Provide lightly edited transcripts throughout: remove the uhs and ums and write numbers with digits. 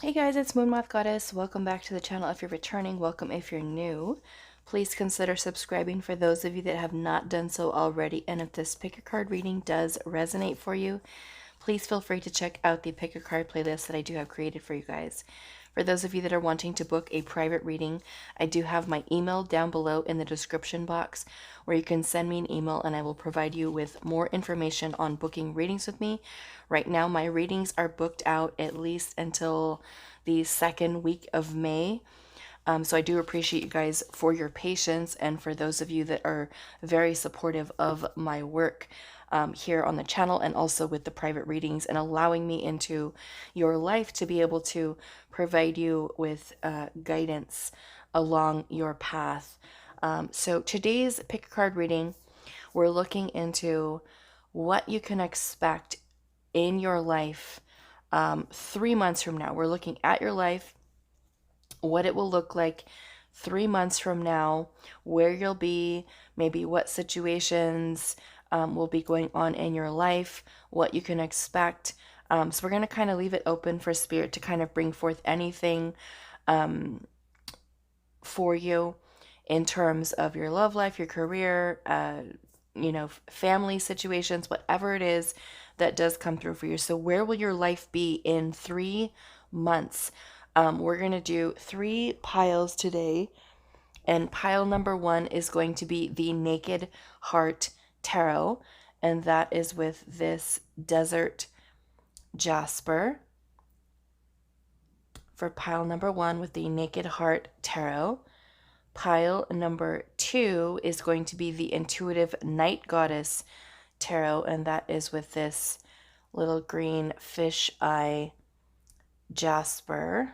Hey guys, it's moonmothgoddess. Welcome back to the channel. If you're returning, welcome if you're new. Please consider subscribing for those of you that have not done so already. And if this pick a card reading does resonate for you, please feel free to check out the pick a card playlist that I do have created for you guys. For those of you that are wanting to book a private reading, I do have my email down below in the description box where you can send me an email and I will provide you with more information on booking readings with me. Right now, my readings are booked out at least until the second week of May. So I do appreciate you guys for your patience and for those of you that are very supportive of my work here on the channel and also with the private readings and allowing me into your life to be able to provide you with guidance along your path. So today's pick a card reading, we're looking into what you can expect in your life 3 months from now. We're looking at your life, what it will look like 3 months from now, where you'll be, maybe what situations will be going on in your life, what you can expect. So we're going to kind of leave it open for Spirit to kind of bring forth anything for you in terms of your love life, your career, family situations, whatever it is that does come through for you. So where will your life be in 3 months? We're going to do 3 piles today. And pile number 1 is going to be the Naked Heart Tarot. And that is with this Desert Jasper. For pile number 1 with the Naked Heart Tarot. Pile number 2 is going to be the Intuitive Night Goddess Tarot. And that is with this little green fish eye Jasper.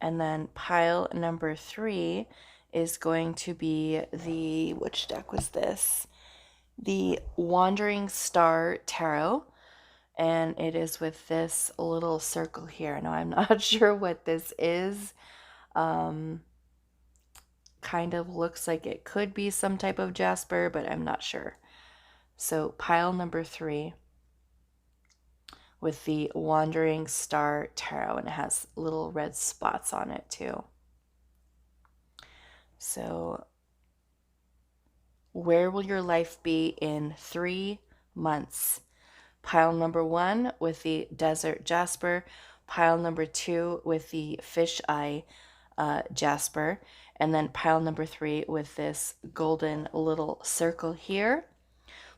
And then pile number 3 is going to be the, which deck was this? The Wandering Star Tarot. And it is with this little circle here. Now, I'm not sure what this is. Kind of looks like it could be some type of jasper, but I'm not sure. So pile number 3 with the Wandering Star Tarot, and it has little red spots on it too. So where will your life be in 3 months? Pile number 1 with the Desert Jasper, pile number 2 with the Fish Eye Jasper, and then pile number 3 with this golden little circle here.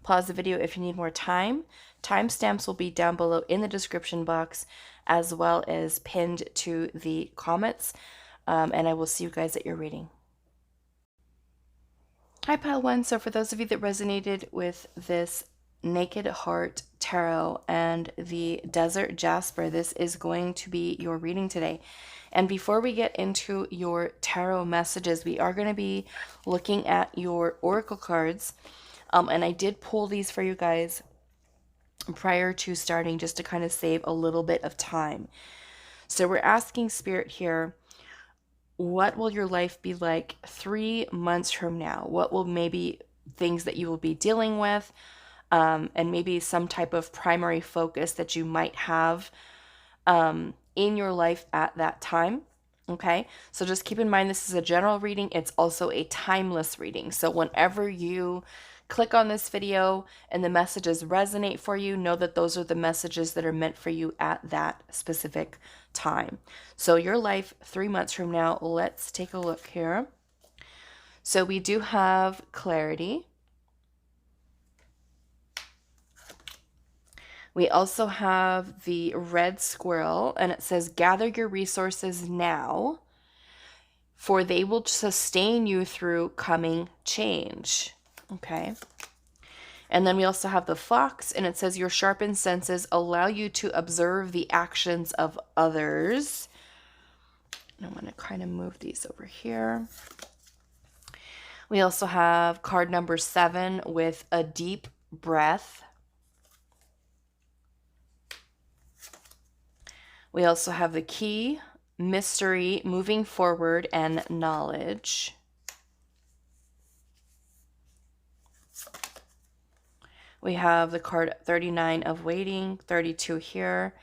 Pause the video if you need more time. Timestamps will be down below in the description box as well as pinned to the comments. And I will see you guys at your reading. Hi, pile 1. So for those of you that resonated with this Naked Heart Tarot and the Desert Jasper, this is going to be your reading today. And before we get into your tarot messages, we are going to be looking at your oracle cards. And I did pull these for you guys prior to starting just to kind of save a little bit of time. So we're asking Spirit here, what will your life be like 3 months from now? What will maybe things that you will be dealing with, and maybe some type of primary focus that you might have in your life at that time. Okay, so just keep in mind this is a general reading. It's also a timeless reading. So whenever you click on this video and the messages resonate for you, know that those are the messages that are meant for you at that specific time. So your life 3 months from now, let's take a look here. So we do have clarity. We also have the red squirrel, and it says, gather your resources now, for they will sustain you through coming change. Okay. And then we also have the fox, and it says, your sharpened senses allow you to observe the actions of others. And I'm going to kind of move these over here. We also have card number 7 with a deep breath. We also have the key, mystery, moving forward, and knowledge. We have the card 39 of waiting, 32 here.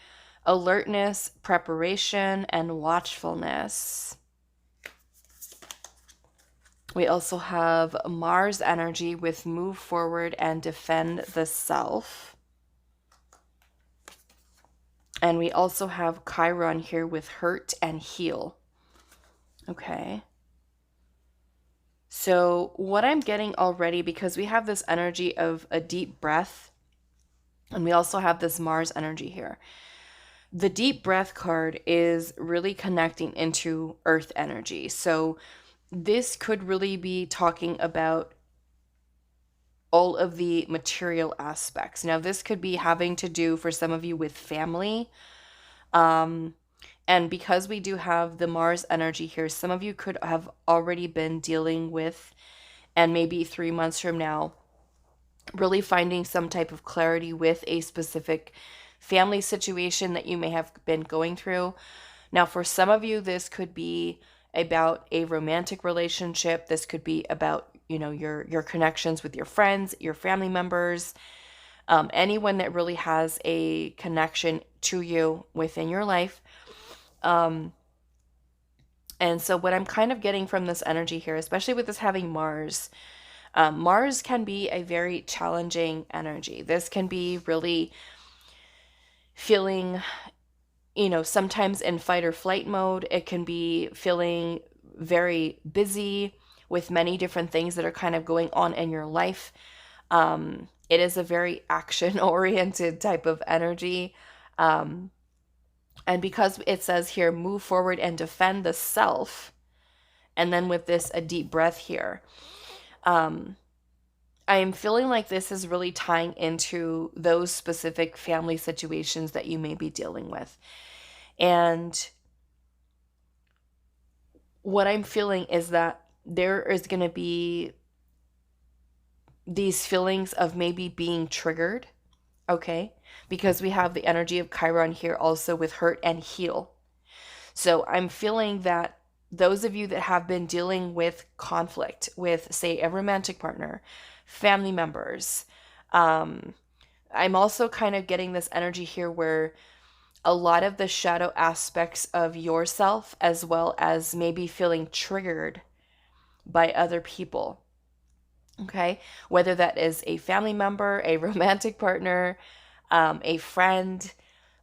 Alertness, preparation, and watchfulness. We also have Mars energy with move forward and defend the self. And we also have Chiron here with hurt and heal. Okay. So what I'm getting already, because we have this energy of a deep breath, and we also have this Mars energy here. The deep breath card is really connecting into earth energy. So this could really be talking about all of the material aspects. Now, this could be having to do for some of you with family. And because we do have the Mars energy here, some of you could have already been dealing with, and maybe 3 months from now, really finding some type of clarity with a specific family situation that you may have been going through. Now, for some of you, this could be about a romantic relationship. This could be about, your connections with your friends, your family members, anyone that really has a connection to you within your life. And so what I'm kind of getting from this energy here, especially with this having Mars, Mars can be a very challenging energy. This can be really feeling, sometimes in fight or flight mode. It can be feeling very busy with many different things that are kind of going on in your life. It is a very action-oriented type of energy. And because it says here, move forward and defend the self, and then with this, a deep breath here, I am feeling like this is really tying into those specific family situations that you may be dealing with. And what I'm feeling is that there is going to be these feelings of maybe being triggered, okay? Because we have the energy of Chiron here also with hurt and heal. So I'm feeling that those of you that have been dealing with conflict with, say, a romantic partner, family members, I'm also kind of getting this energy here where a lot of the shadow aspects of yourself, as well as maybe feeling triggered by other people. Okay, whether that is a family member, a romantic partner, a friend,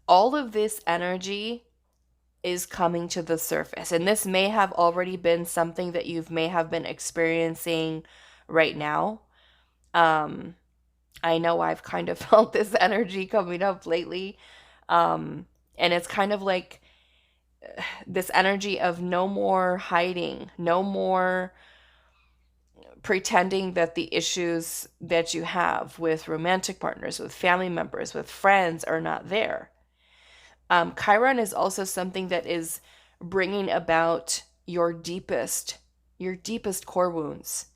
all of this energy is coming to the surface. And this may have already been something that you may have been experiencing right now. I know I've kind of felt this energy coming up lately. And it's kind of like this energy of no more hiding, no more pretending that the issues that you have with romantic partners, with family members, with friends are not there. Chiron is also something that is bringing about your deepest core wounds.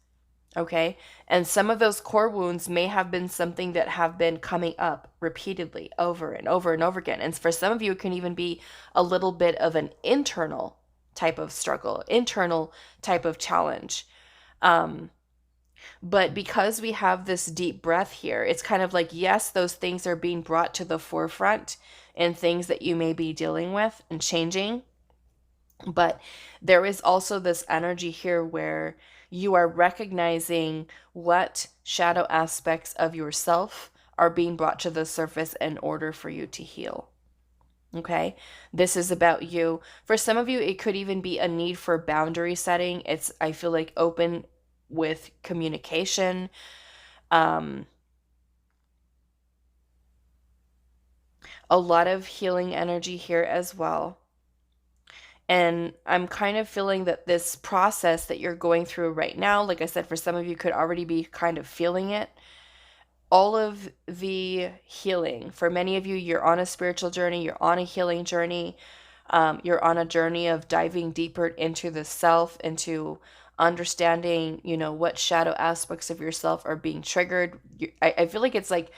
Okay. And some of those core wounds may have been something that have been coming up repeatedly over and over and over again. And for some of you, it can even be a little bit of an internal type of struggle, internal type of challenge. But because we have this deep breath here, it's kind of like, yes, those things are being brought to the forefront and things that you may be dealing with and changing. But there is also this energy here where you are recognizing what shadow aspects of yourself are being brought to the surface in order for you to heal. Okay, this is about you. For some of you, it could even be a need for boundary setting. It's, I feel like, open with communication. A lot of healing energy here as well. And I'm kind of feeling that this process that you're going through right now, like I said, for some of you could already be kind of feeling it. All of the healing, for many of you, you're on a spiritual journey, you're on a healing journey, you're on a journey of diving deeper into the self, into understanding, what shadow aspects of yourself are being triggered. I feel like it's like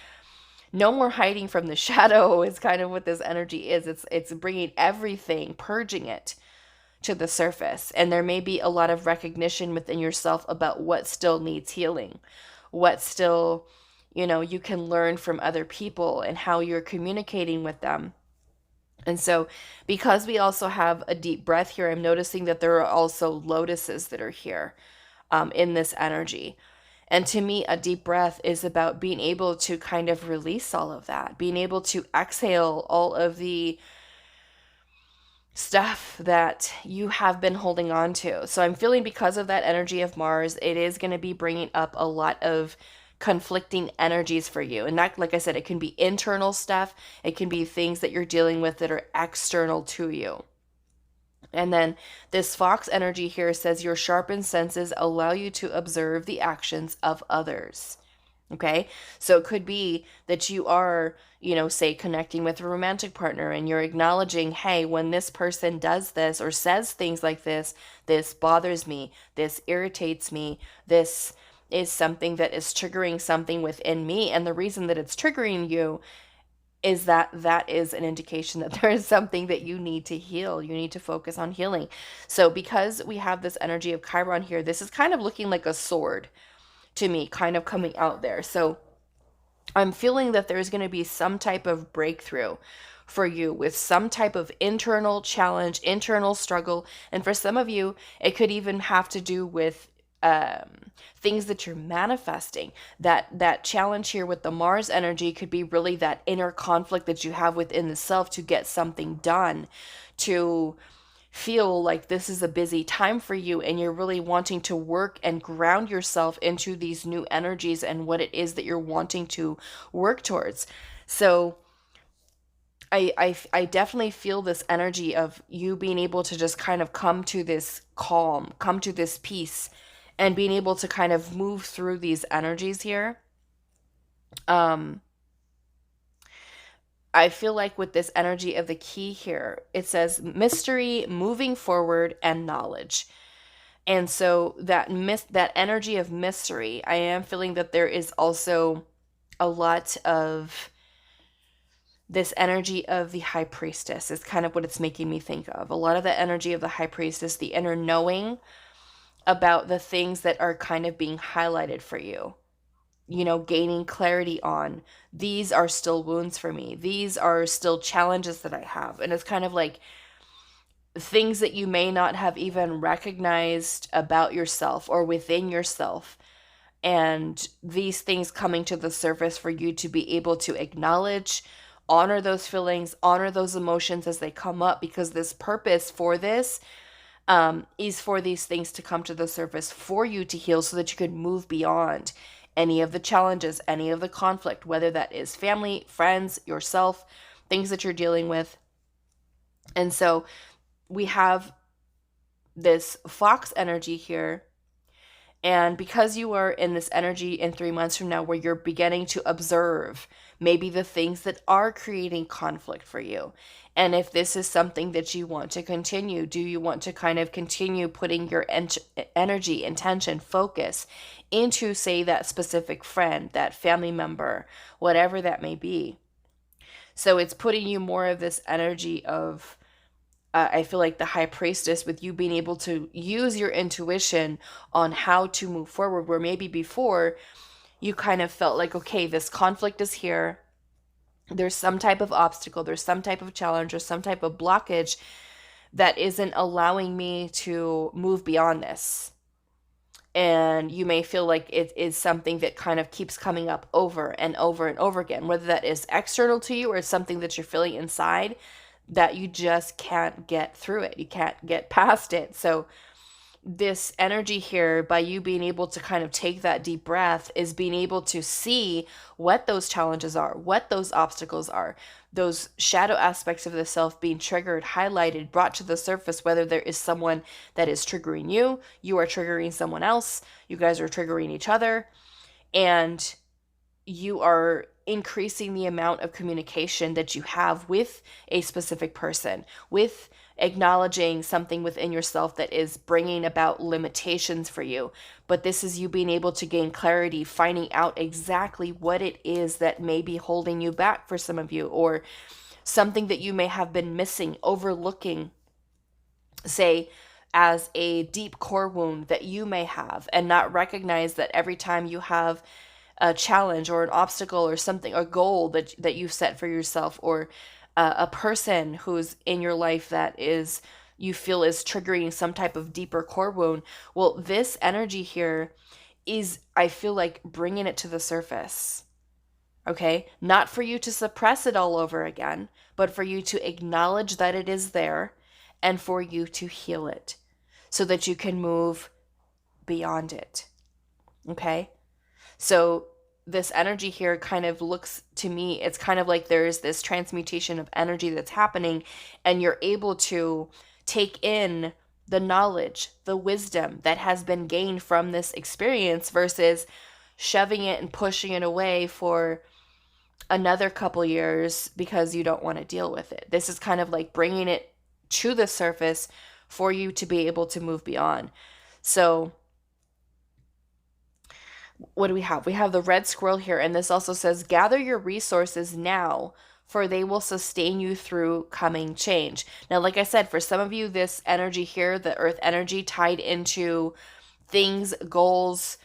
no more hiding from the shadow is kind of what this energy is. It's bringing everything, purging it to the surface. And there may be a lot of recognition within yourself about what still needs healing, what still You can learn from other people and how you're communicating with them. And so, because we also have a deep breath here, I'm noticing that there are also lotuses that are here in this energy. And to me, a deep breath is about being able to kind of release all of that, being able to exhale all of the stuff that you have been holding on to. So I'm feeling, because of that energy of Mars, it is going to be bringing up a lot of conflicting energies for you. And that, like I said, it can be internal stuff, it can be things that you're dealing with that are external to you. And then this fox energy here says your sharpened senses allow you to observe the actions of others. Okay. So it could be that you are, say connecting with a romantic partner and you're acknowledging, hey, when this person does this or says things like this bothers me, this irritates me, this is something that is triggering something within me. And the reason that it's triggering you is that is an indication that there is something that you need to heal. You need to focus on healing. So because we have this energy of Chiron here, this is kind of looking like a sword to me, kind of coming out there. So I'm feeling that there's going to be some type of breakthrough for you with some type of internal challenge, internal struggle. And for some of you, it could even have to do with things that you're manifesting. That challenge here with the Mars energy could be really that inner conflict that you have within the self to get something done, to feel like this is a busy time for you and you're really wanting to work and ground yourself into these new energies and what it is that you're wanting to work towards. So I definitely feel this energy of you being able to just kind of come to this calm, come to this peace, and being able to kind of move through these energies here. I feel like with this energy of the key here, it says mystery, moving forward, and knowledge. And so that energy of mystery, I am feeling that there is also a lot of this energy of the high priestess is kind of what it's making me think of. A lot of the energy of the high priestess, the inner knowing about the things that are kind of being highlighted for you. Gaining clarity on, these are still wounds for me. These are still challenges that I have. And it's kind of like things that you may not have even recognized about yourself or within yourself. And these things coming to the surface for you to be able to acknowledge, honor those feelings, honor those emotions as they come up, because this purpose for this is for these things to come to the surface for you to heal so that you can move beyond any of the challenges, any of the conflict, whether that is family, friends, yourself, things that you're dealing with. And so we have this fox energy here. And because you are in this energy in 3 months from now where you're beginning to observe maybe the things that are creating conflict for you. And if this is something that you want to continue, do you want to kind of continue putting your energy, intention, focus into, say, that specific friend, that family member, whatever that may be? So it's putting you more of this energy of, I feel like the high priestess, with you being able to use your intuition on how to move forward, where maybe before you kind of felt like, okay, this conflict is here. There's some type of obstacle, there's some type of challenge, or some type of blockage that isn't allowing me to move beyond this. And you may feel like it is something that kind of keeps coming up over and over and over again, whether that is external to you or it's something that you're feeling inside that you just can't get through it. You can't get past it. So this energy here, by you being able to kind of take that deep breath, is being able to see what those challenges are, what those obstacles are, those shadow aspects of the self being triggered, highlighted, brought to the surface, whether there is someone that is triggering you, you are triggering someone else, you guys are triggering each other, and you are increasing the amount of communication that you have with a specific person, with acknowledging something within yourself that is bringing about limitations for you. But this is you being able to gain clarity, finding out exactly what it is that may be holding you back for some of you, or something that you may have been missing, overlooking, say, as a deep core wound that you may have, and not recognize that every time you have a challenge or an obstacle or something, a goal that you've set for yourself, or a person who's in your life that is you feel is triggering some type of deeper core wound. Well, this energy here is, I feel like, bringing it to the surface. Okay? Not for you to suppress it all over again, but for you to acknowledge that it is there and for you to heal it so that you can move beyond it. Okay? So this energy here kind of looks to me, it's kind of like there's this transmutation of energy that's happening, and you're able to take in the knowledge, the wisdom that has been gained from this experience versus shoving it and pushing it away for another couple years because you don't want to deal with it. This is kind of like bringing it to the surface for you to be able to move beyond. So what do we have? We have the red squirrel here, and this also says, gather your resources now, for they will sustain you through coming change. Now, like I said, for some of you, this energy here, the earth energy tied into things, goals,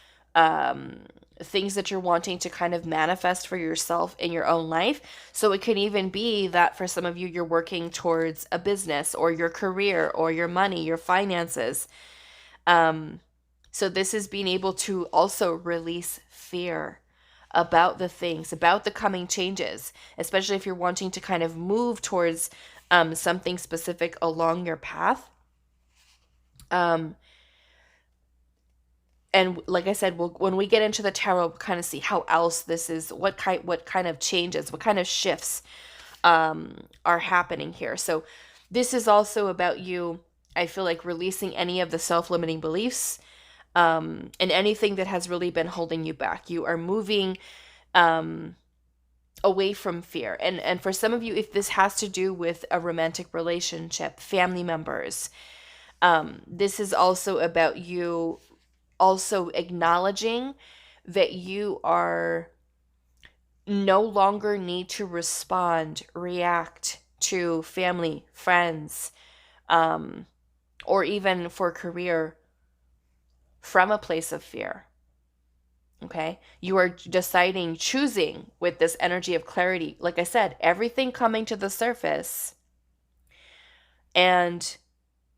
things that you're wanting to kind of manifest for yourself in your own life. So it could even be that for some of you, you're working towards a business or your career or your money, your finances. So this is being able to also release fear about the things, about the coming changes, especially if you're wanting to kind of move towards something specific along your path. And like I said, when we get into the tarot, we'll kind of see how else this is, what kind of changes, what kind of shifts are happening here. So this is also about you, I feel like, releasing any of the self-limiting beliefs, and anything that has really been holding you back. You are moving away from fear. And for some of you, if this has to do with a romantic relationship, family members, this is also about you also acknowledging that you are no longer need to respond, react to family, friends, or even for career from a place of fear. Okay? You are deciding, choosing with this energy of clarity. Like I said, everything coming to the surface and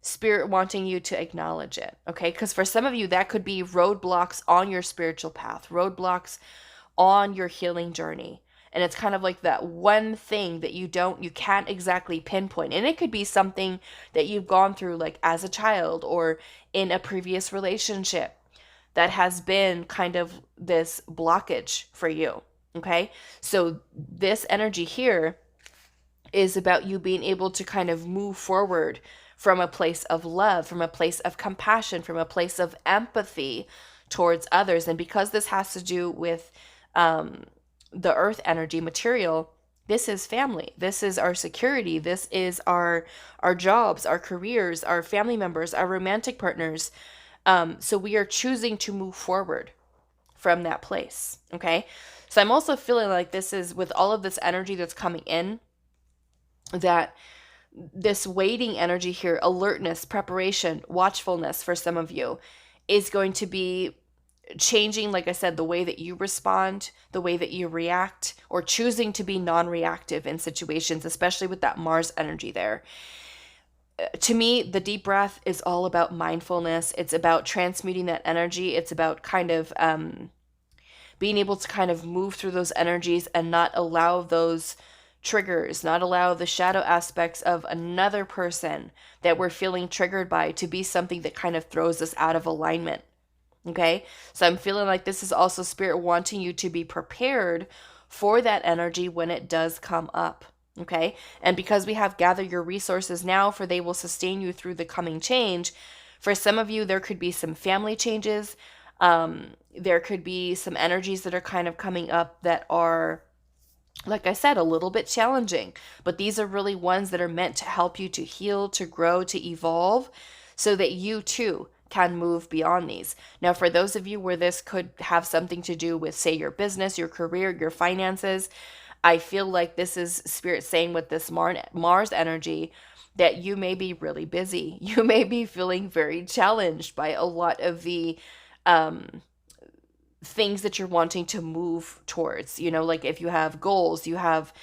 spirit wanting you to acknowledge it. Okay? Because for some of you, that could be roadblocks on your spiritual path, roadblocks on your healing journey. And it's kind of like that one thing that you can't exactly pinpoint. And it could be something that you've gone through like as a child or in a previous relationship that has been kind of this blockage for you. Okay? So this energy here is about you being able to kind of move forward from a place of love, from a place of compassion, from a place of empathy towards others. And because this has to do with the earth energy material, this is family. This is our security. This is our jobs, our careers, our family members, our romantic partners. So we are choosing to move forward from that place. Okay. So I'm also feeling like this is, with all of this energy that's coming in, that this waiting energy here, alertness, preparation, watchfulness for some of you, is going to be changing, like I said, the way that you respond, the way that you react, or choosing to be non-reactive in situations, especially with that Mars energy there. To me, the deep breath is all about mindfulness. It's about transmuting that energy. It's about kind of being able to kind of move through those energies and not allow those triggers, not allow the shadow aspects of another person that we're feeling triggered by to be something that kind of throws us out of alignment. Okay? So I'm feeling like this is also spirit wanting you to be prepared for that energy when it does come up. Okay? And because we have gather your resources now, for they will sustain you through the coming change. For some of you, there could be some family changes. There could be some energies that are kind of coming up that are, like I said, a little bit challenging. But these are really ones that are meant to help you to heal, to grow, to evolve, so that you too can move beyond these. Now, for those of you where this could have something to do with, say, your business, your career, your finances, I feel like this is spirit saying with this Mars energy that you may be really busy. You may be feeling very challenged by a lot of the things that you're wanting to move towards. Like if you have goals, you have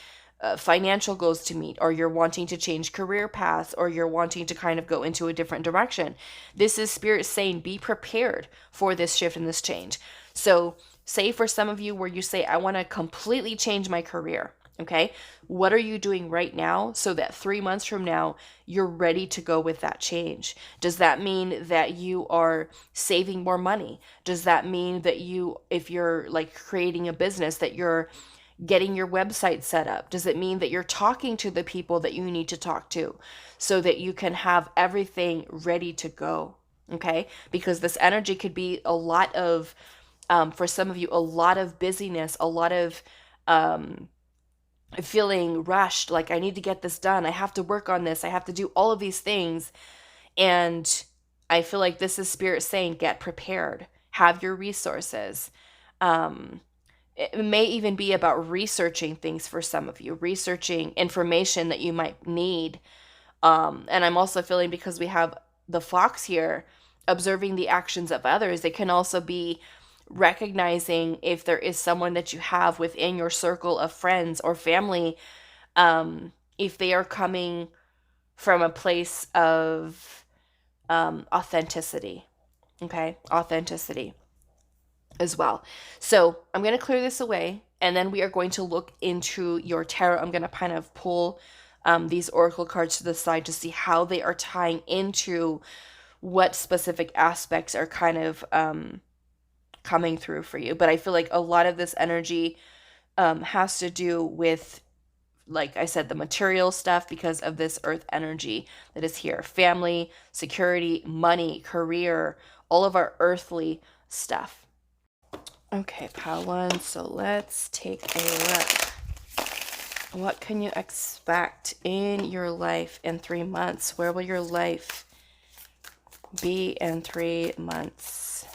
financial goals to meet, or you're wanting to change career paths, or you're wanting to kind of go into a different direction. This is Spirit saying, be prepared for this shift and this change. So, say for some of you where you say, I want to completely change my career. Okay. What are you doing right now so that 3 months from now, you're ready to go with that change? Does that mean that you are saving more money? Does that mean that if you're like creating a business, that you're getting your website set up? Does it mean that you're talking to the people that you need to talk to so that you can have everything ready to go? Okay. Because this energy could be a lot of, for some of you, a lot of busyness, a lot of, feeling rushed, like I need to get this done. I have to work on this. I have to do all of these things. And I feel like this is Spirit saying, get prepared, have your resources. It may even be about researching things for some of you, researching information that you might need. And I'm also feeling, because we have the fox here, observing the actions of others, it can also be recognizing if there is someone that you have within your circle of friends or family, if they are coming from a place of authenticity. Okay, authenticity as well. So I'm going to clear this away, and then we are going to look into your tarot. I'm going to kind of pull these oracle cards to the side to see how they are tying into what specific aspects are kind of coming through for you. But I feel like a lot of this energy has to do with, like I said, the material stuff, because of this earth energy that is here. Family, security, money, career, all of our earthly stuff. Okay, pile one. So let's take a look. What can you expect in your life in 3 months? Where will your life be in 3 months?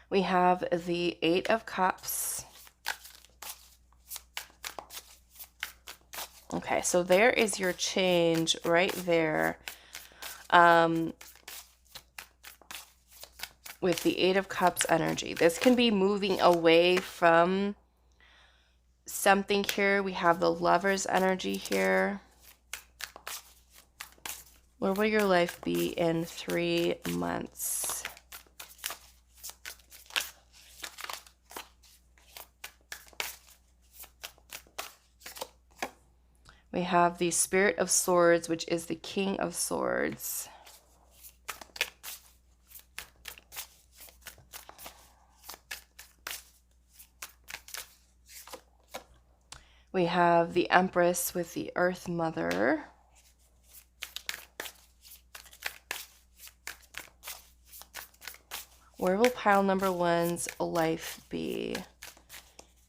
We have the 8 of Cups. Okay, so there is your change right there. With the 8 of Cups energy, this can be moving away from something here. We have the Lover's energy here. Where will your life be in 3 months? We have the Spirit of Swords, which is the King of Swords. We have the Empress with the Earth Mother. Where will pile number one's life be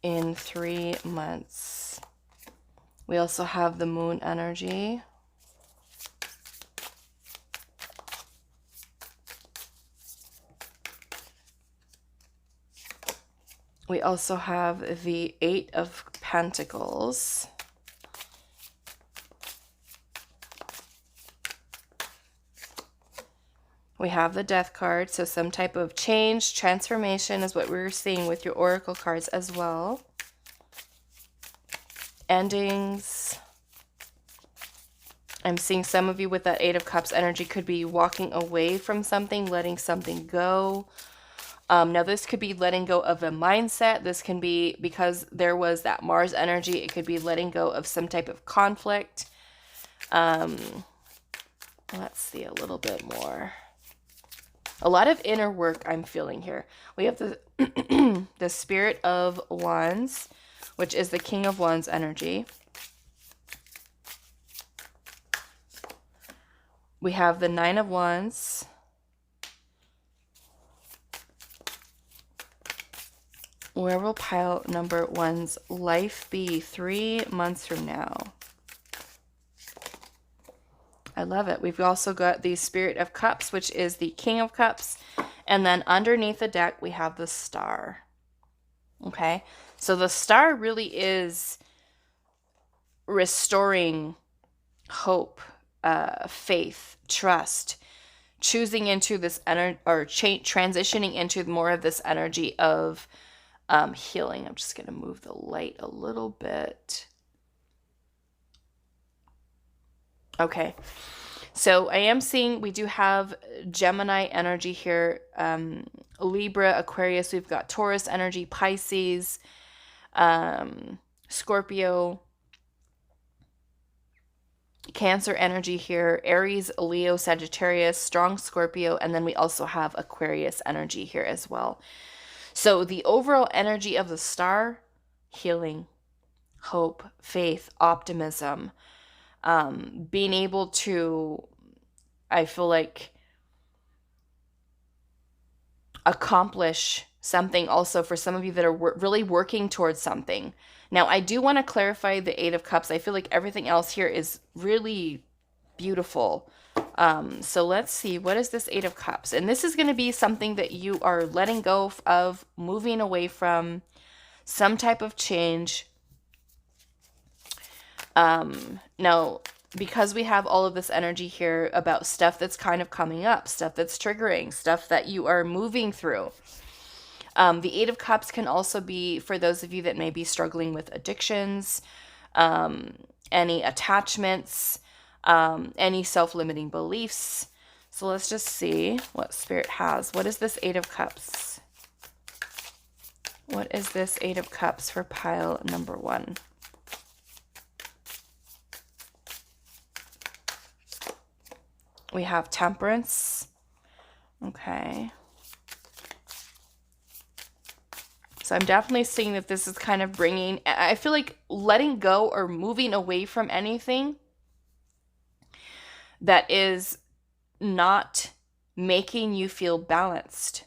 in 3 months? We also have the Moon energy. We also have the 8 of Pentacles. We have the Death card, so some type of change, transformation is what we're seeing with your oracle cards as well. Endings. I'm seeing some of you with that 8 of Cups energy could be walking away from something, letting something go. Now this could be letting go of a mindset. This can be, because there was that Mars energy, it could be letting go of some type of conflict. Let's see a little bit more. A lot of inner work I'm feeling here. We have the the Spirit of Wands, which is the King of Wands energy. We have the 9 of Wands. Where will pile number one's life be 3 months from now? I love it. We've also got the Spirit of Cups, which is the King of Cups. And then underneath the deck, we have the Star. Okay, so the Star really is restoring hope, faith, trust, choosing into this energy, or transitioning into more of this energy of healing. I'm just going to move the light a little bit. Okay. So I am seeing we do have Gemini energy here, Libra, Aquarius. We've got Taurus energy, Pisces, Scorpio, Cancer energy here, Aries, Leo, Sagittarius, strong Scorpio, and then we also have Aquarius energy here as well. So the overall energy of the star, healing, hope, faith, optimism, being able to, I feel like, accomplish something also for some of you that are really working towards something. Now, I do want to clarify the Eight of Cups. I feel like everything else here is really beautiful. So let's see, what is this Eight of Cups? And this is going to be something that you are letting go of, moving away from, some type of change. Now, because we have all of this energy here about stuff that's kind of coming up, stuff that's triggering, stuff that you are moving through. The Eight of Cups can also be for those of you that may be struggling with addictions, any attachments, any self-limiting beliefs. So let's just see what Spirit has. What is this Eight of Cups? What is this Eight of Cups for pile number 1? We have Temperance. Okay. So I'm definitely seeing that this is kind of bringing, I feel like letting go or moving away from anything that is not making you feel balanced.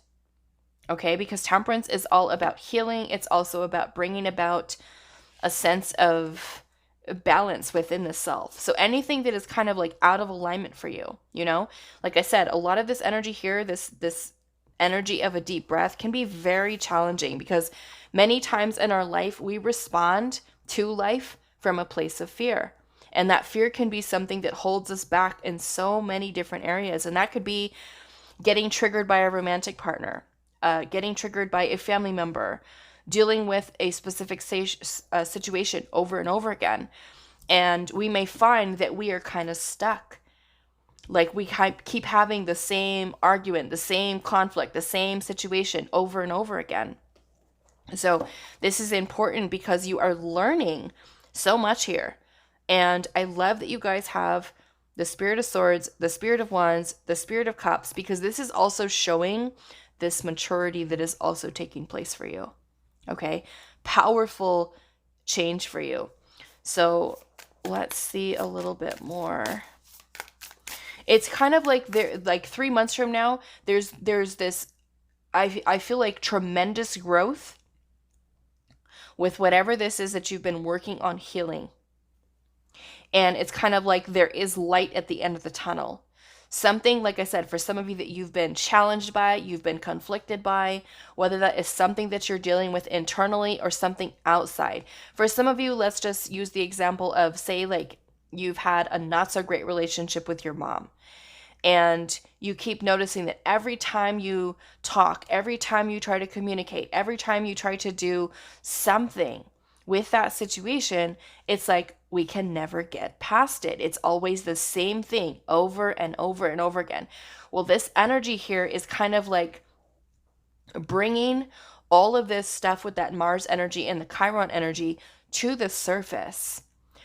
Okay, because Temperance is all about healing. It's also about bringing about a sense of balance within the self. So anything that is kind of like out of alignment for you, like I said, a lot of this energy here, this energy of a deep breath can be very challenging because many times in our life, we respond to life from a place of fear. And that fear can be something that holds us back in so many different areas. And that could be getting triggered by a romantic partner, getting triggered by a family member, dealing with a specific situation over and over again. And we may find that we are kind of stuck. Like we keep having the same argument, the same conflict, the same situation over and over again. So this is important because you are learning so much here. And I love that you guys have the Spirit of Swords, the Spirit of Wands, the Spirit of Cups, because this is also showing this maturity that is also taking place for you. Okay, powerful change for you. So let's see a little bit more. It's kind of like there, like 3 months from now, there's this, I feel like tremendous growth with whatever this is that you've been working on healing. And it's kind of like there is light at the end of the tunnel. Something, like I said, for some of you that you've been challenged by, you've been conflicted by, whether that is something that you're dealing with internally or something outside. For some of you, let's just use the example of, say, like you've had a not so great relationship with your mom. And you keep noticing that every time you talk, every time you try to communicate, every time you try to do something with that situation, it's like we can never get past it. It's always the same thing over and over and over again. Well, this energy here is kind of like bringing all of this stuff with that Mars energy and the Chiron energy to the surface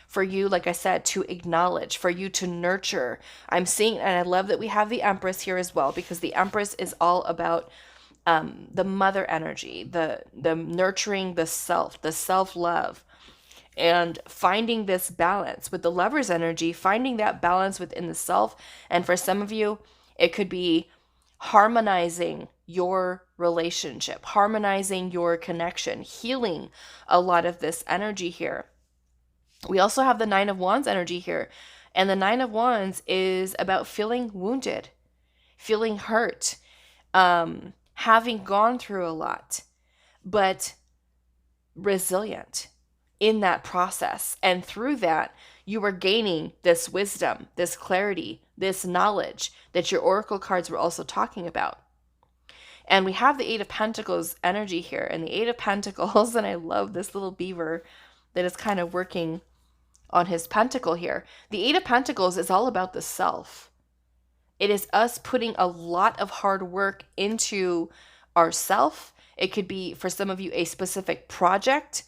for you, like I said, to acknowledge, for you to nurture. I'm seeing, and I love that we have the Empress here as well, because the Empress is all about the mother energy, the nurturing the self-love, and finding this balance with the Lover's energy, finding that balance within the self. And for some of you, it could be harmonizing your relationship, harmonizing your connection, healing a lot of this energy here. We also have the Nine of Wands energy here. And the Nine of Wands is about feeling wounded, feeling hurt, having gone through a lot, but resilient in that process. And through that, you are gaining this wisdom, this clarity, this knowledge that your oracle cards were also talking about. And we have the Eight of Pentacles energy here, and the Eight of Pentacles, and I love this little beaver that is kind of working on his pentacle here. The Eight of Pentacles is all about the self. It is us putting a lot of hard work into ourself. It could be, for some of you, a specific project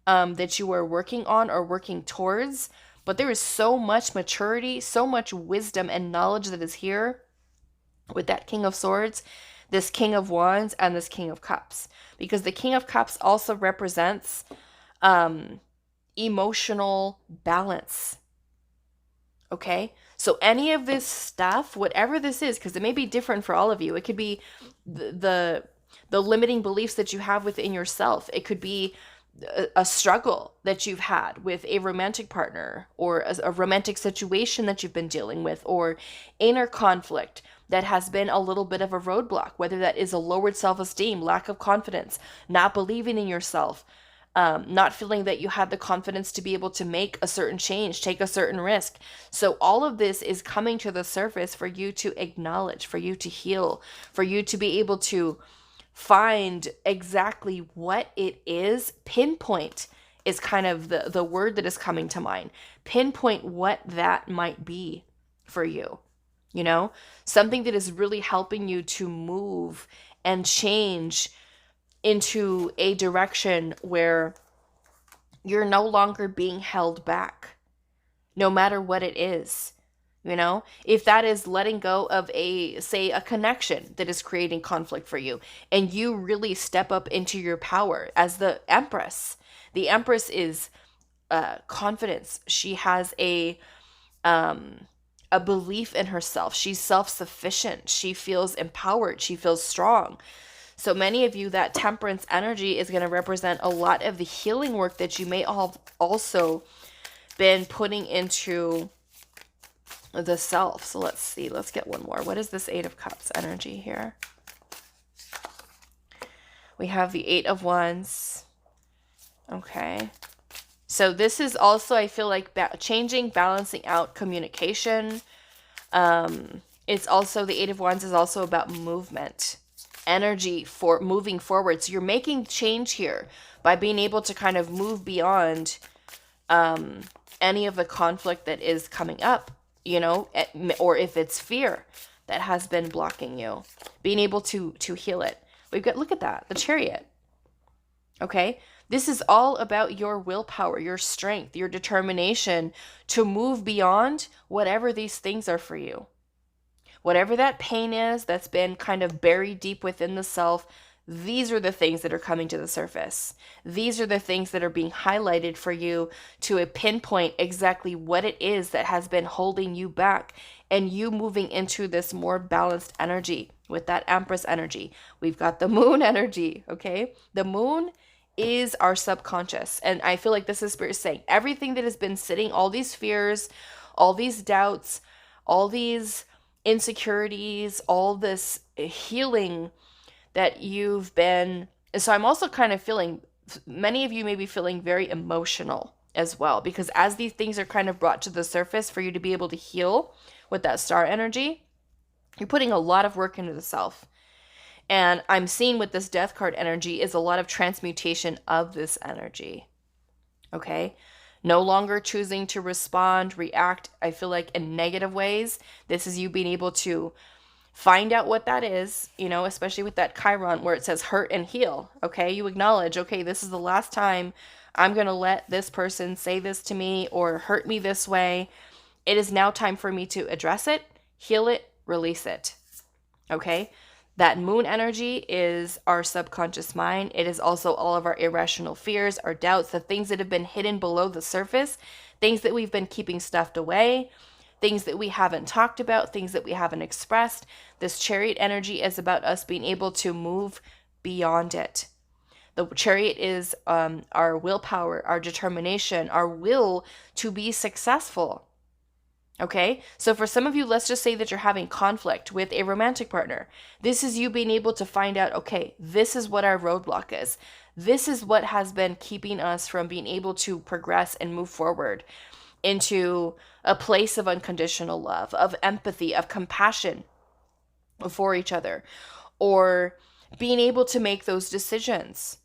that you are working on or working towards. But there is so much maturity, so much wisdom and knowledge that is here with that King of Swords, this King of Wands, and this King of Cups. Because the King of Cups also represents emotional balance. Okay? So any of this stuff, whatever this is, because it may be different for all of you. It could be the limiting beliefs that you have within yourself. It could be a struggle that you've had with a romantic partner, or a romantic situation that you've been dealing with, or inner conflict that has been a little bit of a roadblock, whether that is a lowered self-esteem, lack of confidence, not believing in yourself, not feeling that you had the confidence to be able to make a certain change, take a certain risk. So all of this is coming to the surface for you to acknowledge, for you to heal, for you to be able to find exactly what it is. Pinpoint is kind of the word that is coming to mind. Pinpoint what that might be for you. You know, something that is really helping you to move and change into a direction where you're no longer being held back, no matter what it is. You know, if that is letting go of a connection that is creating conflict for you, and you really step up into your power as the Empress. The Empress is confidence. She has a belief in herself. She's self-sufficient. She feels empowered. She feels strong. So many of you, that Temperance energy is going to represent a lot of the healing work that you may have also been putting into the self. So let's see. Let's get one more. What is this Eight of Cups energy here? We have the Eight of Wands. Okay. So this is also, I feel like, changing, balancing out communication. It's also, the Eight of Wands is also about movement, energy for moving forward. So you're making change here by being able to kind of move beyond any of the conflict that is coming up, you know, or if it's fear that has been blocking you, being able to heal it. We've got, look at that, the Chariot. Okay. This is all about your willpower, your strength, your determination to move beyond whatever these things are for you. Whatever that pain is that's been kind of buried deep within the self, these are the things that are coming to the surface. These are the things that are being highlighted for you to pinpoint exactly what it is that has been holding you back, and you moving into this more balanced energy with that Empress energy. We've got the Moon energy, okay? The Moon is our subconscious. And I feel like this is Spirit saying everything that has been sitting, all these fears, all these doubts, all these insecurities, all this healing that you've been. So I'm also kind of feeling, many of you may be feeling very emotional as well, because as these things are kind of brought to the surface for you to be able to heal with that Star energy, you're putting a lot of work into the self. And I'm seeing with this Death card energy is a lot of transmutation of this energy. Okay? No longer choosing to respond, react, I feel like, in negative ways. This is you being able to find out what that is, you know, especially with that Chiron where it says hurt and heal. Okay? You acknowledge, okay, this is the last time I'm going to let this person say this to me or hurt me this way. It is now time for me to address it, heal it, release it. Okay? That Moon energy is our subconscious mind. It is also all of our irrational fears, our doubts, the things that have been hidden below the surface, things that we've been keeping stuffed away, things that we haven't talked about, things that we haven't expressed. This Chariot energy is about us being able to move beyond it. The Chariot is our willpower, our determination, our will to be successful. Okay, so for some of you, let's just say that you're having conflict with a romantic partner. This is you being able to find out, okay, this is what our roadblock is. This is what has been keeping us from being able to progress and move forward. into a place of unconditional love, of empathy, of compassion for each other, or being able to make those decisions,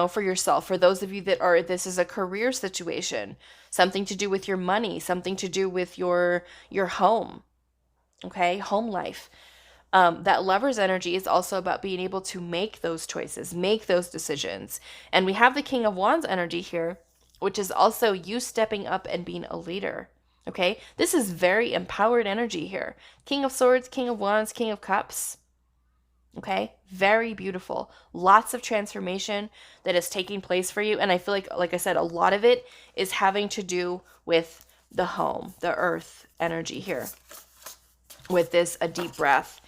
for yourself. For those of you that are, this is a career situation, something to do with your money, something to do with your home, okay, home life. That Lover's energy is also about being able to make those choices, make those decisions. And we have the King of Wands energy here, which is also you stepping up and being a leader. Okay, this is very empowered energy here. King of Swords, King of Wands, King of Cups. Okay, very beautiful. Lots of transformation that is taking place for you. And I feel like I said, a lot of it is having to do with the home, the earth energy here with this, a deep breath.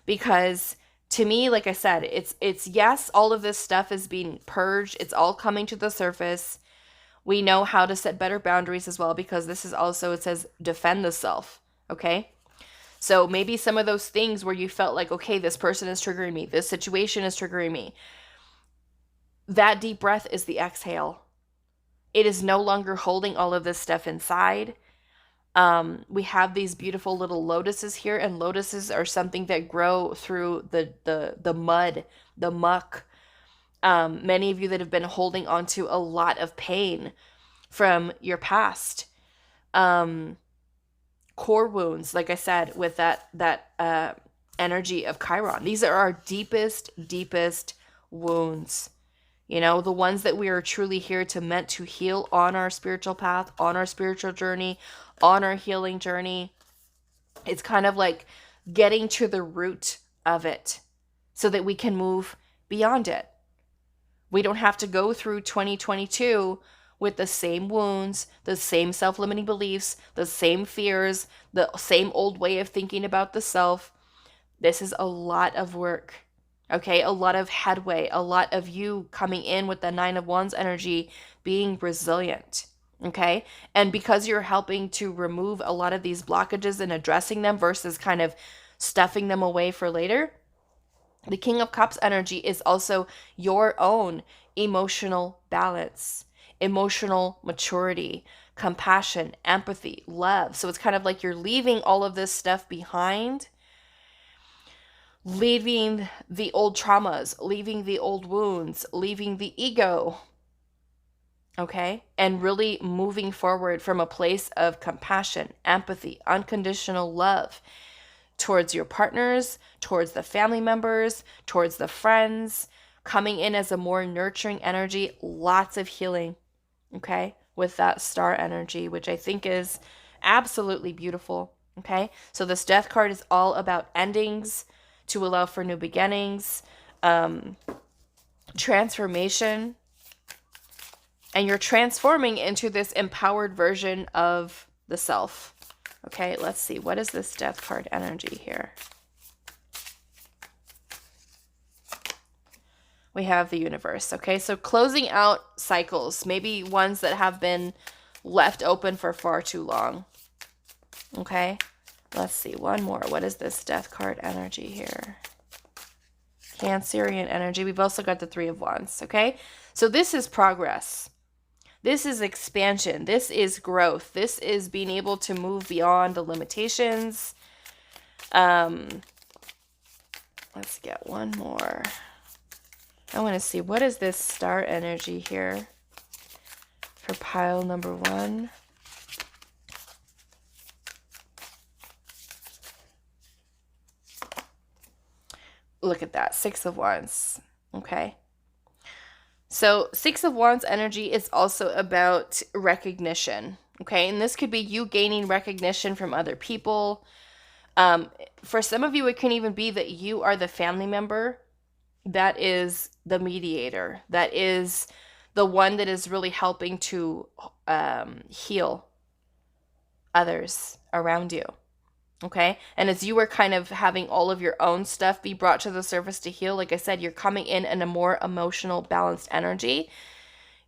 Because to me, like I said, it's yes, all of this stuff is being purged. It's all coming to the surface. We know how to set better boundaries as well, because this is also, it says defend the self. Okay. So maybe some of those things where you felt like, okay, this person is triggering me, this situation is triggering me. That deep breath is the exhale. It is no longer holding all of this stuff inside. We have these beautiful little lotuses here, and lotuses are something that grow through the mud, the muck. Many of you that have been holding on to a lot of pain from your past, core wounds, like I said, with that energy of Chiron. These are our deepest wounds. The ones that we are truly here to meant to heal on our spiritual path, on our spiritual journey, on our healing journey. It's kind of like getting to the root of it so that we can move beyond it. We don't have to go through 2022 with the same wounds, the same self-limiting beliefs, the same fears, the same old way of thinking about the self. This is a lot of work. Okay, a lot of headway, a lot of you coming in with the Nine of Wands energy, being resilient. Okay, and because you're helping to remove a lot of these blockages and addressing them versus kind of stuffing them away for later, the King of Cups energy is also your own emotional balance, emotional maturity, compassion, empathy, love. So it's kind of like you're leaving all of this stuff behind, leaving the old traumas, leaving the old wounds, leaving the ego, okay? And really moving forward from a place of compassion, empathy, unconditional love towards your partners, towards the family members, towards the friends, coming in as a more nurturing energy, lots of healing, okay? With that star energy, which I think is absolutely beautiful, okay? So this Death card is all about endings, to allow for new beginnings, transformation, and you're transforming into this empowered version of the self. Okay, let's see. What is this Death card energy here? We have the Universe. Okay, so closing out cycles, maybe ones that have been left open for far too long. Okay. Let's see, one more. What is this Death card energy here? Cancerian energy. We've also got the Three of Wands, okay? So this is progress. This is expansion. This is growth. This is being able to move beyond the limitations. Let's get one more. I want to see, what is this star energy here for pile number 1? Look at that, Six of Wands, okay? So Six of Wands energy is also about recognition, okay? And this could be you gaining recognition from other people. For some of you, it can even be that you are the family member that is the mediator, that is the one that is really helping to heal others around you. Okay, and as you are kind of having all of your own stuff be brought to the surface to heal, like I said, you're coming in a more emotional, balanced energy.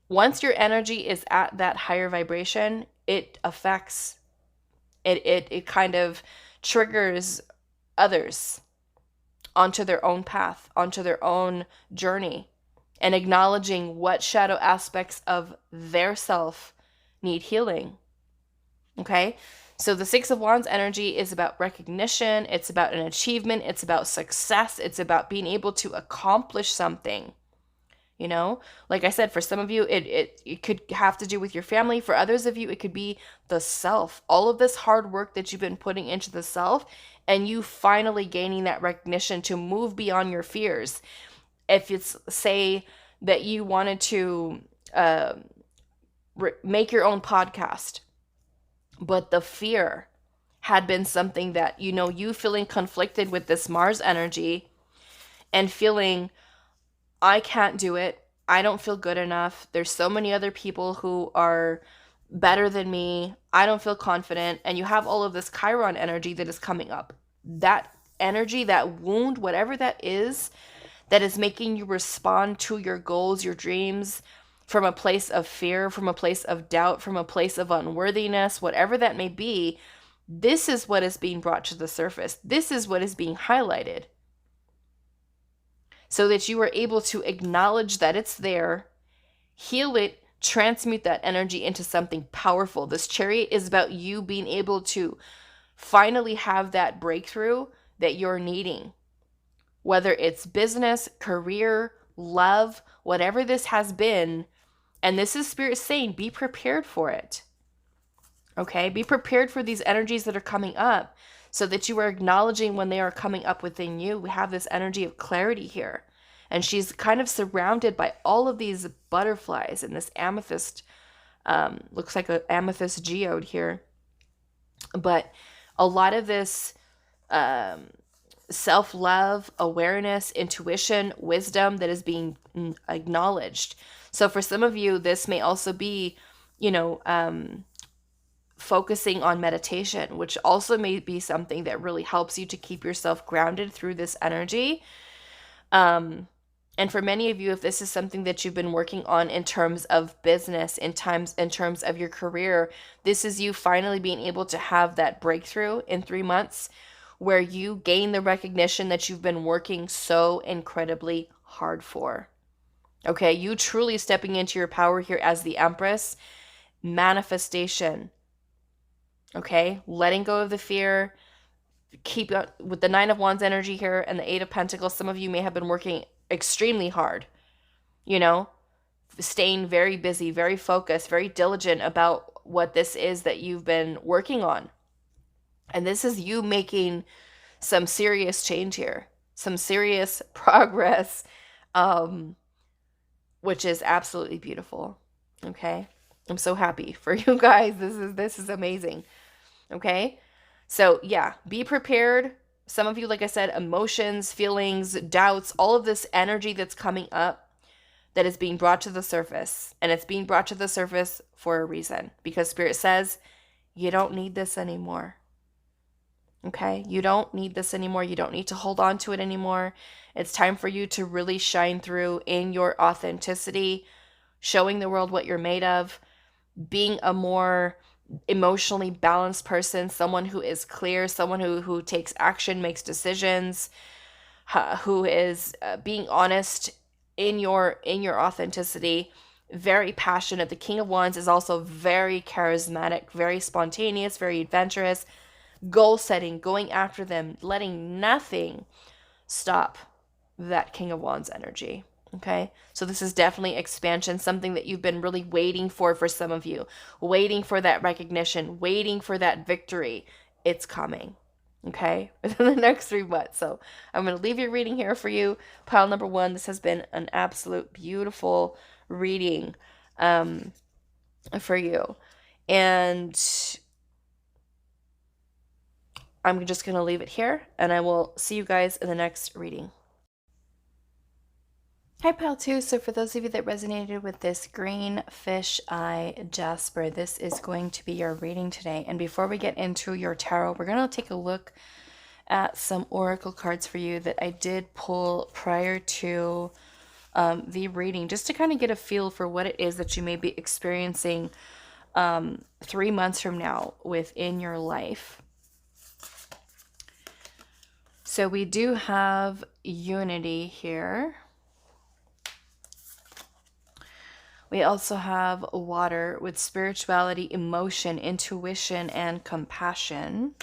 Once your energy is at that higher vibration, it affects, it kind of triggers others onto their own path, onto their own journey, and acknowledging what shadow aspects of their self need healing. Okay? So the Six of Wands energy is about recognition, it's about an achievement, it's about success, it's about being able to accomplish something. You know, like I said, for some of you, it could have to do with your family. For others of you, it could be the self. All of this hard work that you've been putting into the self, and you finally gaining that recognition to move beyond your fears. If it's, say, that you wanted to make your own podcast, but the fear had been something that, you know, you feeling conflicted with this Mars energy and feeling, I can't do it. I don't feel good enough. There's so many other people who are better than me. I don't feel confident. And you have all of this Chiron energy that is coming up. That energy, that wound, whatever that is making you respond to your goals, your dreams from a place of fear, from a place of doubt, from a place of unworthiness, whatever that may be, this is what is being brought to the surface. This is what is being highlighted, so that you are able to acknowledge that it's there, heal it, transmute that energy into something powerful. This Chariot is about you being able to finally have that breakthrough that you're needing. Whether it's business, career, love, whatever this has been, and this is Spirit saying, be prepared for it. Okay? Be prepared for these energies that are coming up, so that you are acknowledging when they are coming up within you. We have this energy of clarity here. And she's kind of surrounded by all of these butterflies and this amethyst, looks like an amethyst geode here. But a lot of this self-love, awareness, intuition, wisdom that is being acknowledged. So for some of you, this may also be, you know, focusing on meditation, which also may be something that really helps you to keep yourself grounded through this energy. And for many of you, if this is something that you've been working on in terms of business, in terms of your career, this is you finally being able to have that breakthrough in 3 months where you gain the recognition that you've been working so incredibly hard for. Okay, you truly stepping into your power here as the Empress. Manifestation. Okay, letting go of the fear. Keep with the Nine of Wands energy here and the Eight of Pentacles. Some of you may have been working extremely hard, you know, staying very busy, very focused, very diligent about what this is that you've been working on. And this is you making some serious change here, some serious progress, which is absolutely beautiful. Okay, I'm so happy for you guys. This is amazing. Okay, so yeah, be prepared. Some of you, like I said, emotions, feelings, doubts, all of this energy that's coming up that is being brought to the surface. And it's being brought to the surface for a reason, because Spirit says you don't need this anymore. Okay, you don't need this anymore. You don't need to hold on to it anymore. It's time for you to really shine through in your authenticity, showing the world what you're made of, being a more emotionally balanced person, someone who is clear, someone who takes action, makes decisions, who is being honest in your authenticity, very passionate. The King of Wands is also very charismatic, very spontaneous, very adventurous, goal setting, going after them, letting nothing stop that King of Wands energy. Okay, so this is definitely expansion, something that you've been really waiting for some of you, waiting for that recognition, waiting for that victory. It's coming, okay, within the next 3 months. So I'm going to leave your reading here for you. Pile number 1, this has been an absolute beautiful reading for you. And I'm just going to leave it here, and I will see you guys in the next reading. Hi, Pile 2. So for those of you that resonated with this green fish eye jasper, this is going to be your reading today. And before we get into your tarot, we're going to take a look at some oracle cards for you that I did pull prior to the reading, just to kind of get a feel for what it is that you may be experiencing 3 months from now within your life. So we do have unity here. We also have water with spirituality, emotion, intuition, and compassion.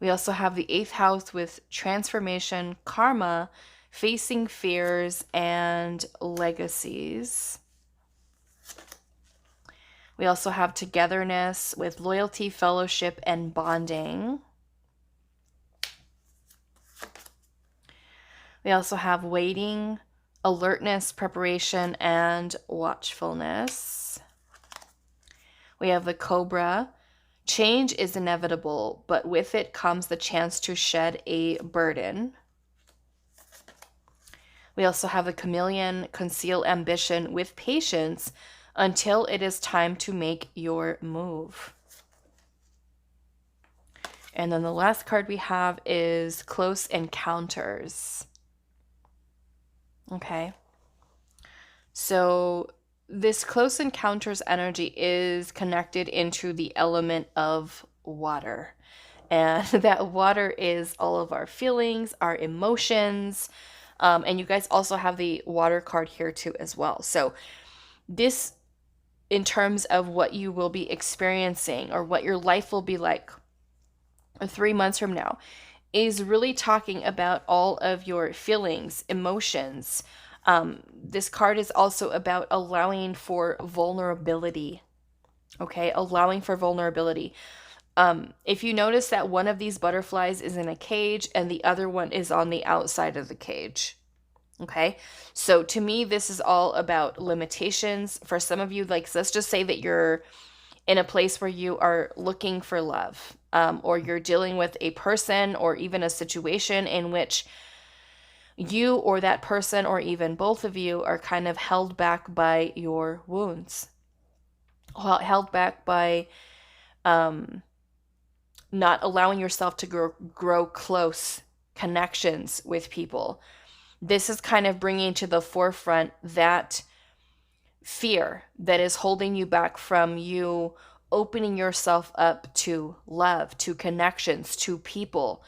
We also have the 8th house with transformation, karma, facing fears, and legacies. We also have togetherness with loyalty, fellowship, and bonding. We also have waiting, alertness, preparation, and watchfulness. We have the Cobra. Change is inevitable, but with it comes the chance to shed a burden. We also have the Chameleon. Conceal ambition with patience until it is time to make your move. And then the last card we have is Close Encounters. Okay. So this Close Encounters energy is connected into the element of water. And that water is all of our feelings, our emotions. And you guys also have the water card here too as well. So this, in terms of what you will be experiencing or what your life will be like 3 months from now, is really talking about all of your feelings, emotions. This card is also about allowing for vulnerability. Okay, allowing for vulnerability. If you notice that one of these butterflies is in a cage and the other one is on the outside of the cage. Okay, so to me, this is all about limitations. For some of you, like, let's just say that you're in a place where you are looking for love, or you're dealing with a person or even a situation in which you or that person or even both of you are kind of held back by your wounds, held back by not allowing yourself to grow close connections with people. This is kind of bringing to the forefront that fear that is holding you back from you opening yourself up to love, to connections, to people,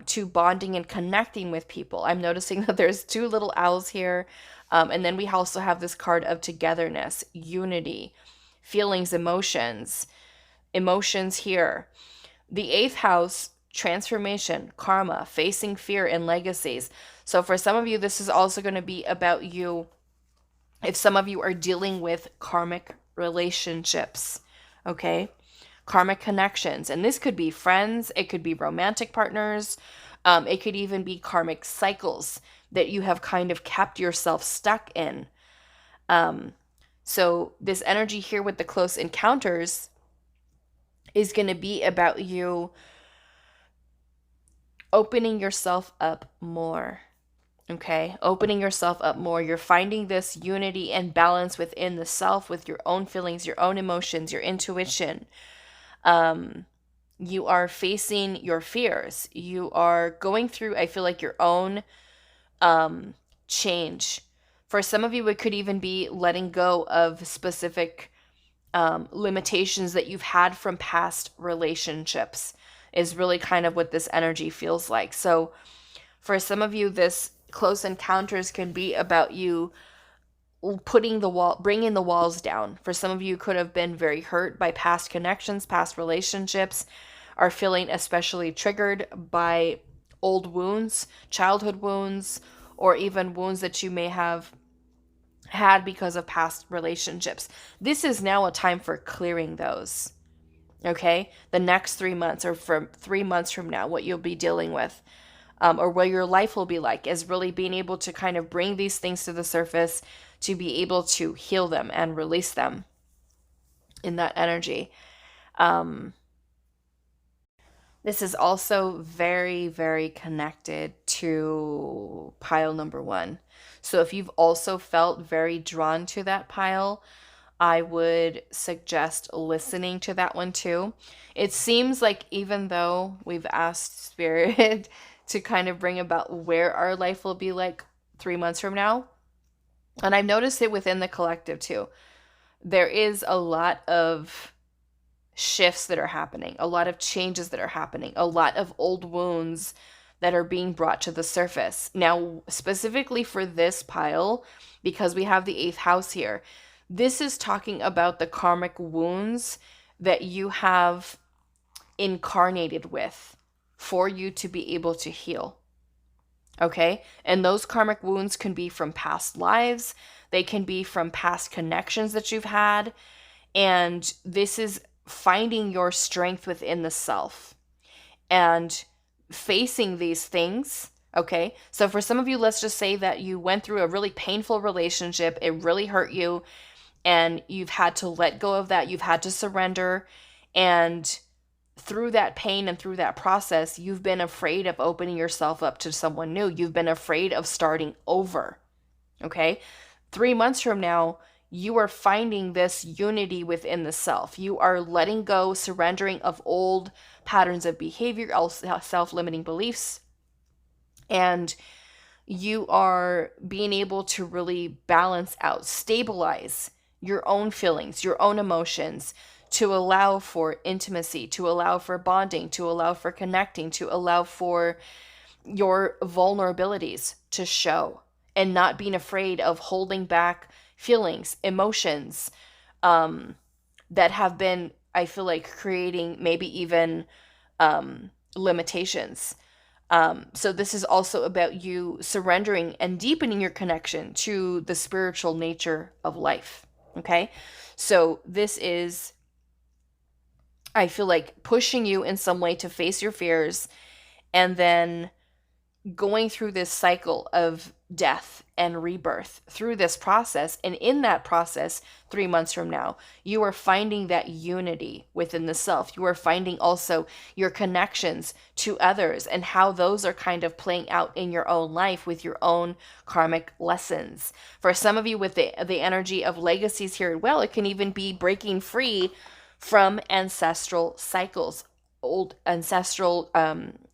to bonding and connecting with people. I'm noticing that there's 2 little owls here. And then we also have this card of togetherness, unity, feelings, emotions here. The 8th house, transformation, karma, facing fear, and legacies. So for some of you, this is also going to be about you. If some of you are dealing with karmic relationships, okay? Karmic connections. And this could be friends, it could be romantic partners, it could even be karmic cycles that you have kind of kept yourself stuck in. So this energy here with the close encounters is going to be about you opening yourself up more. Okay, opening yourself up more. You're finding this unity and balance within the self, with your own feelings, your own emotions, your intuition. You are facing your fears. You are going through, I feel like, your own change. For some of you, it could even be letting go of specific limitations that you've had from past relationships, is really kind of what this energy feels like. So for some of you, this close encounters can be about you bringing the walls down. For some of you, could have been very hurt by past connections, past relationships, are feeling especially triggered by old wounds, childhood wounds, or even wounds that you may have had because of past relationships. This is now a time for clearing those. Okay? The next 3 months, or from 3 months from now, what you'll be dealing with, or what your life will be like, is really being able to kind of bring these things to the surface, to be able to heal them and release them in that energy. This is also very, very connected to pile number 1. So if you've also felt very drawn to that pile, I would suggest listening to that one too. It seems like, even though we've asked Spirit to kind of bring about where our life will be like 3 months from now, and I've noticed it within the collective too, there is a lot of shifts that are happening, a lot of changes that are happening, a lot of old wounds that are being brought to the surface. Now, specifically for this pile, because we have the 8th house here, this is talking about the karmic wounds that you have incarnated with for you to be able to heal. Okay? And those karmic wounds can be from past lives, they can be from past connections that you've had, and this is finding your strength within the self and facing these things. Okay? So for some of you, let's just say that you went through a really painful relationship, it really hurt you, and you've had to let go of that, you've had to surrender, and through that pain and through that process, you've been afraid of opening yourself up to someone new. You've been afraid of starting over. Okay? 3 months from now, you are finding this unity within the self. You are letting go, surrendering of old patterns of behavior, self-limiting beliefs, and you are being able to really balance out, stabilize your own feelings, your own emotions, to allow for intimacy, to allow for bonding, to allow for connecting, to allow for your vulnerabilities to show, and not being afraid of holding back feelings, emotions that have been, I feel like, creating maybe even limitations. So this is also about you surrendering and deepening your connection to the spiritual nature of life. Okay? So this is, I feel like, pushing you in some way to face your fears, and then going through this cycle of death and rebirth through this process. And in that process, 3 months from now, you are finding that unity within the self. You are finding also your connections to others and how those are kind of playing out in your own life with your own karmic lessons. For some of you, with the energy of legacies here as well, it can even be breaking free from ancestral cycles, old ancestral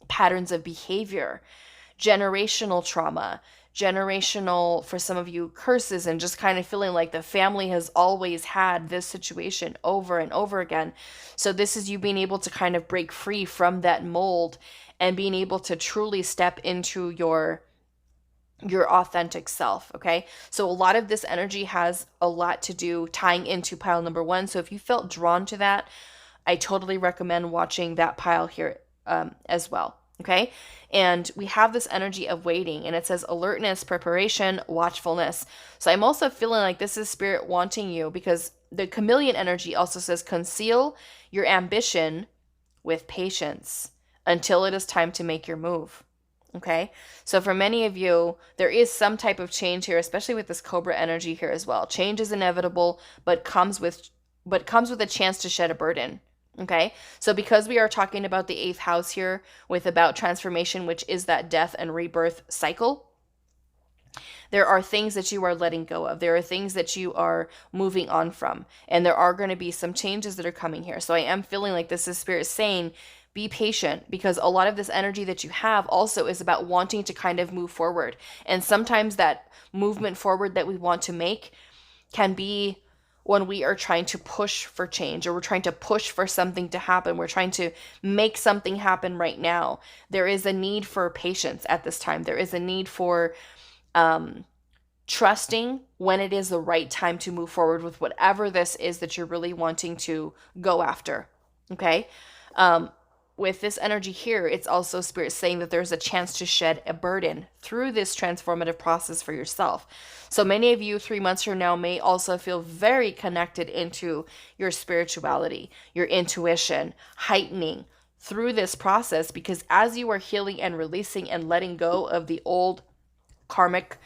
patterns of behavior, generational trauma, generational, for some of you, curses, and just kind of feeling like the family has always had this situation over and over again. So this is you being able to kind of break free from that mold and being able to truly step into your authentic self. Okay, so a lot of this energy has a lot to do tying into pile number 1. So if you felt drawn to that, I totally recommend watching that pile here as well. Okay, and we have this energy of waiting, and it says alertness, preparation, watchfulness. So I'm also feeling like this is spirit wanting you, because the chameleon energy also says conceal your ambition with patience until it is time to make your move. Okay, so for many of you, there is some type of change here, especially with this Cobra energy here as well. Change is inevitable, but comes with a chance to shed a burden. Okay, so because we are talking about the 8th house here with about transformation, which is that death and rebirth cycle, there are things that you are letting go of. There are things that you are moving on from, and there are going to be some changes that are coming here. So I am feeling like this is spirit saying, be patient, because a lot of this energy that you have also is about wanting to kind of move forward. And sometimes that movement forward that we want to make can be when we are trying to push for change, or we're trying to push for something to happen. We're trying to make something happen right now. There is a need for patience at this time. There is a need for trusting when it is the right time to move forward with whatever this is that you're really wanting to go after. Okay? With this energy here, it's also spirit saying that there's a chance to shed a burden through this transformative process for yourself. So many of you 3 months from now may also feel very connected into your spirituality, your intuition, heightening through this process, because as you are healing and releasing and letting go of the old karmic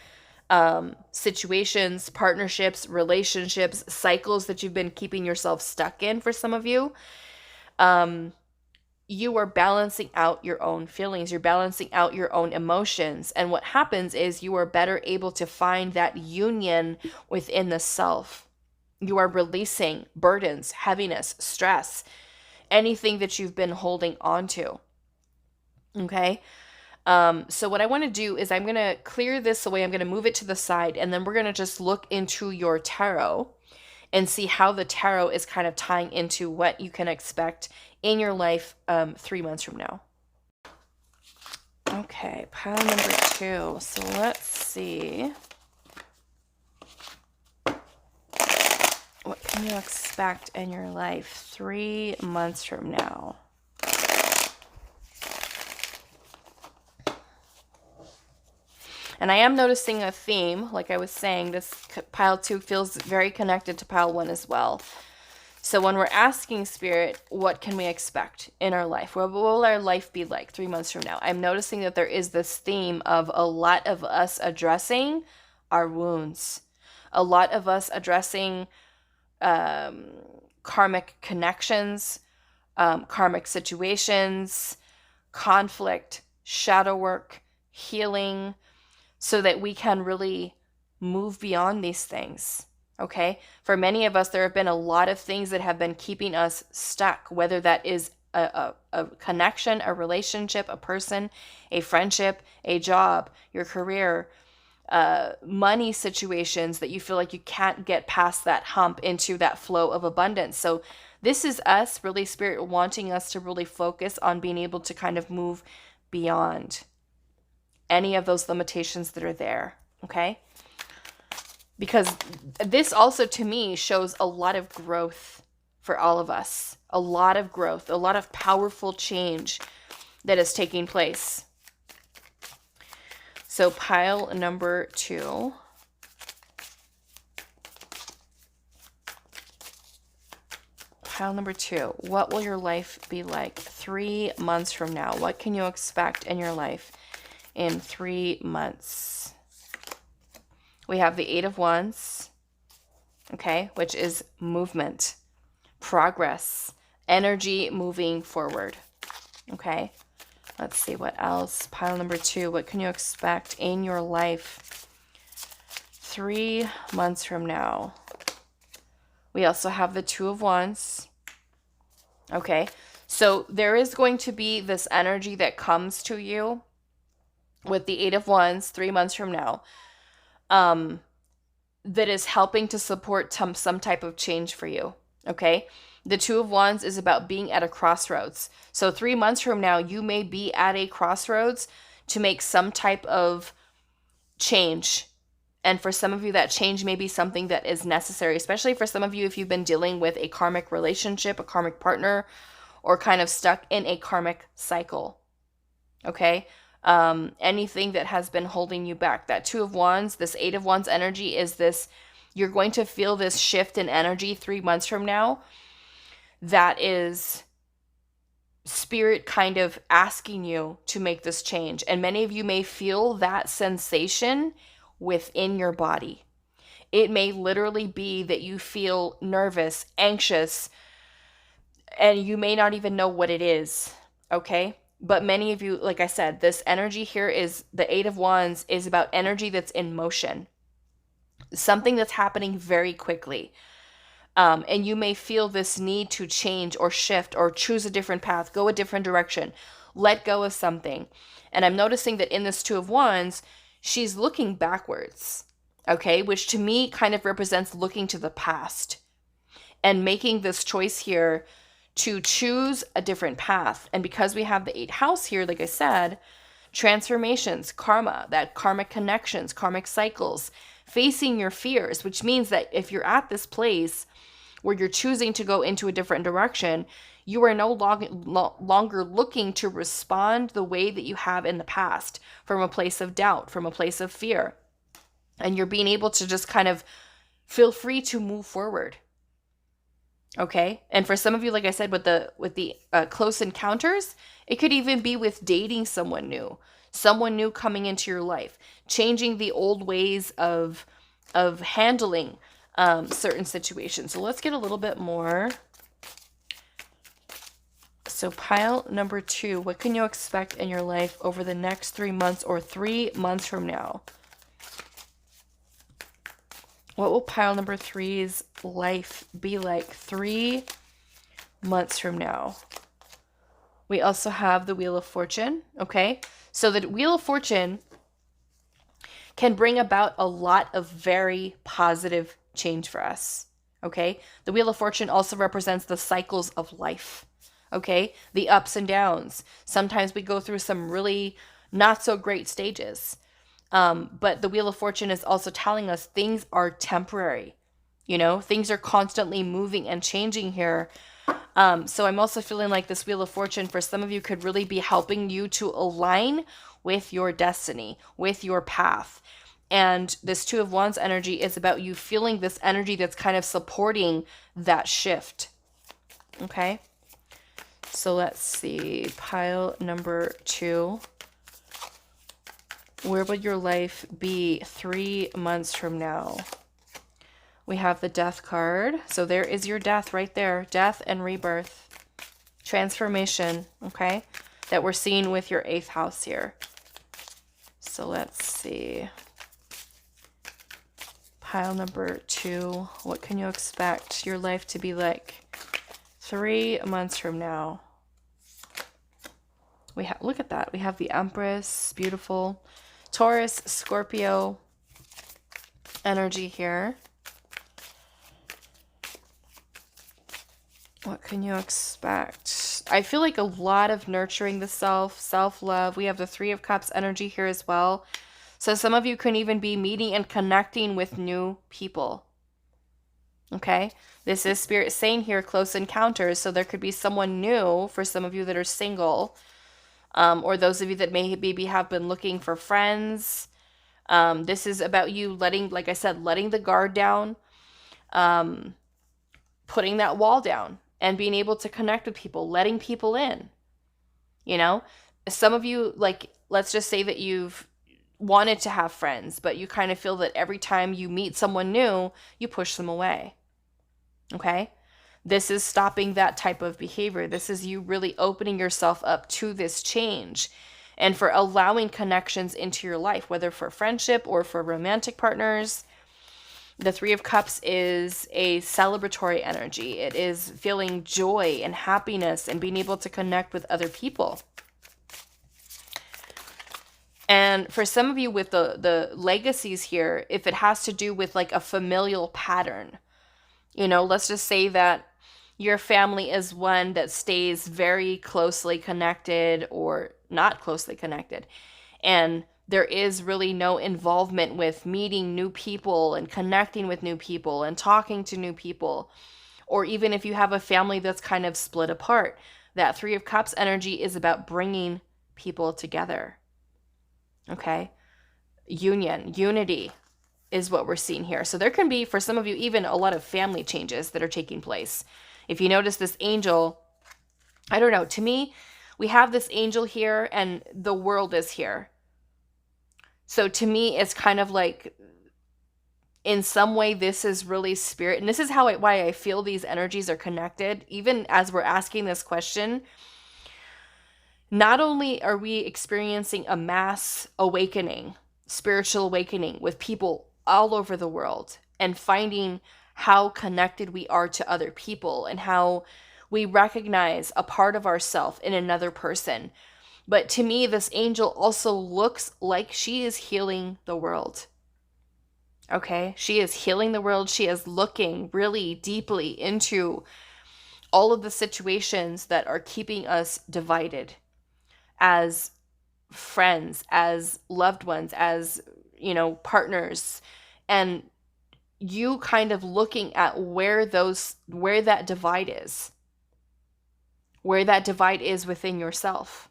situations, partnerships, relationships, cycles that you've been keeping yourself stuck in, for some of you, you are balancing out your own feelings. You're balancing out your own emotions. And what happens is you are better able to find that union within the self. You are releasing burdens, heaviness, stress, anything that you've been holding on to. Okay? So what I want to do is I'm going to clear this away. I'm going to move it to the side, and then we're going to just look into your tarot and see how the tarot is kind of tying into what you can expect in your life 3 months from now. Okay, pile number 2. So let's see. What can you expect in your life 3 months from now? And I am noticing a theme. Like I was saying, this pile 2 feels very connected to pile 1 as well. So when we're asking Spirit, what can we expect in our life? What will our life be like 3 months from now? I'm noticing that there is this theme of a lot of us addressing our wounds. A lot of us addressing karmic connections, karmic situations, conflict, shadow work, healing, so that we can really move beyond these things. Okay? For many of us, there have been a lot of things that have been keeping us stuck, whether that is a connection, a relationship, a person, a friendship, a job, your career, money situations that you feel like you can't get past that hump into that flow of abundance. So this is us, really, Spirit wanting us to really focus on being able to kind of move beyond any of those limitations that are there. Okay? Because this also, to me, shows a lot of growth for all of us. A lot of growth, a lot of powerful change that is taking place. So pile number 2. Pile number 2. What will your life be like 3 months from now? What can you expect in your life in 3 months? We have the 8 of Wands, okay, which is movement, progress, energy moving forward, okay? Let's see what else. Pile number 2, what can you expect in your life 3 months from now? We also have the 2 of Wands, okay? So there is going to be this energy that comes to you with the 8 of Wands 3 months from now, that is helping to support some type of change for you, okay? The 2 of Wands is about being at a crossroads. So 3 months from now, you may be at a crossroads to make some type of change. And for some of you, that change may be something that is necessary, especially for some of you if you've been dealing with a karmic relationship, a karmic partner, or kind of stuck in a karmic cycle, okay? Anything that has been holding you back. That 2 of Wands, this 8 of Wands energy is this, you're going to feel this shift in energy 3 months from now that is Spirit kind of asking you to make this change. And many of you may feel that sensation within your body. It may literally be that you feel nervous, anxious, and you may not even know what it is, okay? But many of you, like I said, this energy here is the 8 of Wands is about energy that's in motion. Something that's happening very quickly. And you may feel this need to change or shift or choose a different path, go a different direction, let go of something. And I'm noticing that in this 2 of Wands, she's looking backwards, okay? Which to me kind of represents looking to the past and making this choice here to choose a different path. And because we have the 8th house here, like I said, transformations, karma, that karmic connections, karmic cycles, facing your fears, which means that if you're at this place where you're choosing to go into a different direction, you are no longer looking to respond the way that you have in the past, from a place of doubt, from a place of fear. And you're being able to just kind of feel free to move forward. Okay? And for some of you, like I said, with the close encounters, it could even be with dating someone new coming into your life, changing the old ways of handling certain situations. So let's get a little bit more. So pile number 2, what can you expect in your life over the next 3 months or 3 months from now? What will pile number 3's life be like 3 months from now? We also have the Wheel of Fortune, okay? So the Wheel of Fortune can bring about a lot of very positive change for us, okay? The Wheel of Fortune also represents the cycles of life, okay? The ups and downs. Sometimes we go through some really not so great stages. But the Wheel of Fortune is also telling us things are temporary. Things are constantly moving and changing here. So I'm also feeling like this Wheel of Fortune for some of you could really be helping you to align with your destiny, with your path. And this Two of Wands energy is about you feeling this energy that's kind of supporting that shift. Okay? So let's see. Pile number 2. Where would your life be 3 months from now? We have the Death card. So there is your death right there. Death and rebirth. Transformation, okay? That we're seeing with your 8th house here. So let's see. Pile number 2. What can you expect your life to be like 3 months from now? Look at that. We have the Empress, beautiful. Taurus, Scorpio energy here. What can you expect? I feel like a lot of nurturing the self-love. We have the Three of Cups energy here as well. So some of you can even be meeting and connecting with new people. Okay? This is Spirit saying here, close encounters. So there could be someone new for some of you that are single. Or those of you that maybe have been looking for friends. This is about you letting, like I said, letting the guard down. Putting that wall down. And being able to connect with people, letting people in. Some of you, like, let's just say that you've wanted to have friends, but you kind of feel that every time you meet someone new, you push them away. Okay? This is stopping that type of behavior. This is you really opening yourself up to this change and for allowing connections into your life, whether for friendship or for romantic partners. The Three of Cups is a celebratory energy. It is feeling joy and happiness and being able to connect with other people. And for some of you with the legacies here, if it has to do with like a familial pattern, let's just say that your family is one that stays very closely connected or not closely connected. And there is really no involvement with meeting new people and connecting with new people and talking to new people. Or even if you have a family that's kind of split apart, that Three of Cups energy is about bringing people together. Okay? Unity is what we're seeing here. So there can be, for some of you, even a lot of family changes that are taking place. If you notice this angel, I don't know, to me, we have this angel here and the world is here. So to me, it's kind of like, in some way, this is really spirit. And this is why I feel these energies are connected. Even as we're asking this question, not only are we experiencing a mass awakening, spiritual awakening with people all over the world and finding how connected we are to other people and how we recognize a part of ourselves in another person. But to me, this angel also looks like she is healing the world. Okay? She is healing the world. She is looking really deeply into all of the situations that are keeping us divided as friends, as loved ones, as, partners. And you kind of looking at where that divide is. Where that divide is within yourself.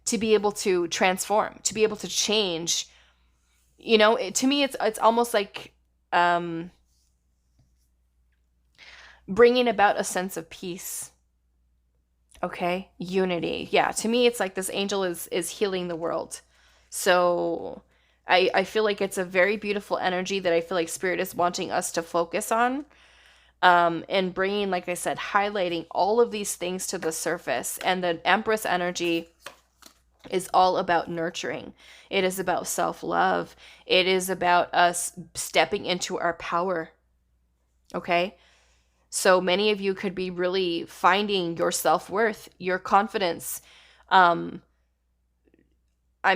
To be able to transform, to be able to change. To me, it's almost like bringing about a sense of peace. Okay? Unity. Yeah, to me, it's like this angel is healing the world. So I feel like it's a very beautiful energy that I feel like Spirit is wanting us to focus on. And bringing, like I said, highlighting all of these things to the surface. And the Empress energy is all about nurturing. It is about self-love. It is about us stepping into our power. Okay? So many of you could be really finding your self-worth, your confidence. I'm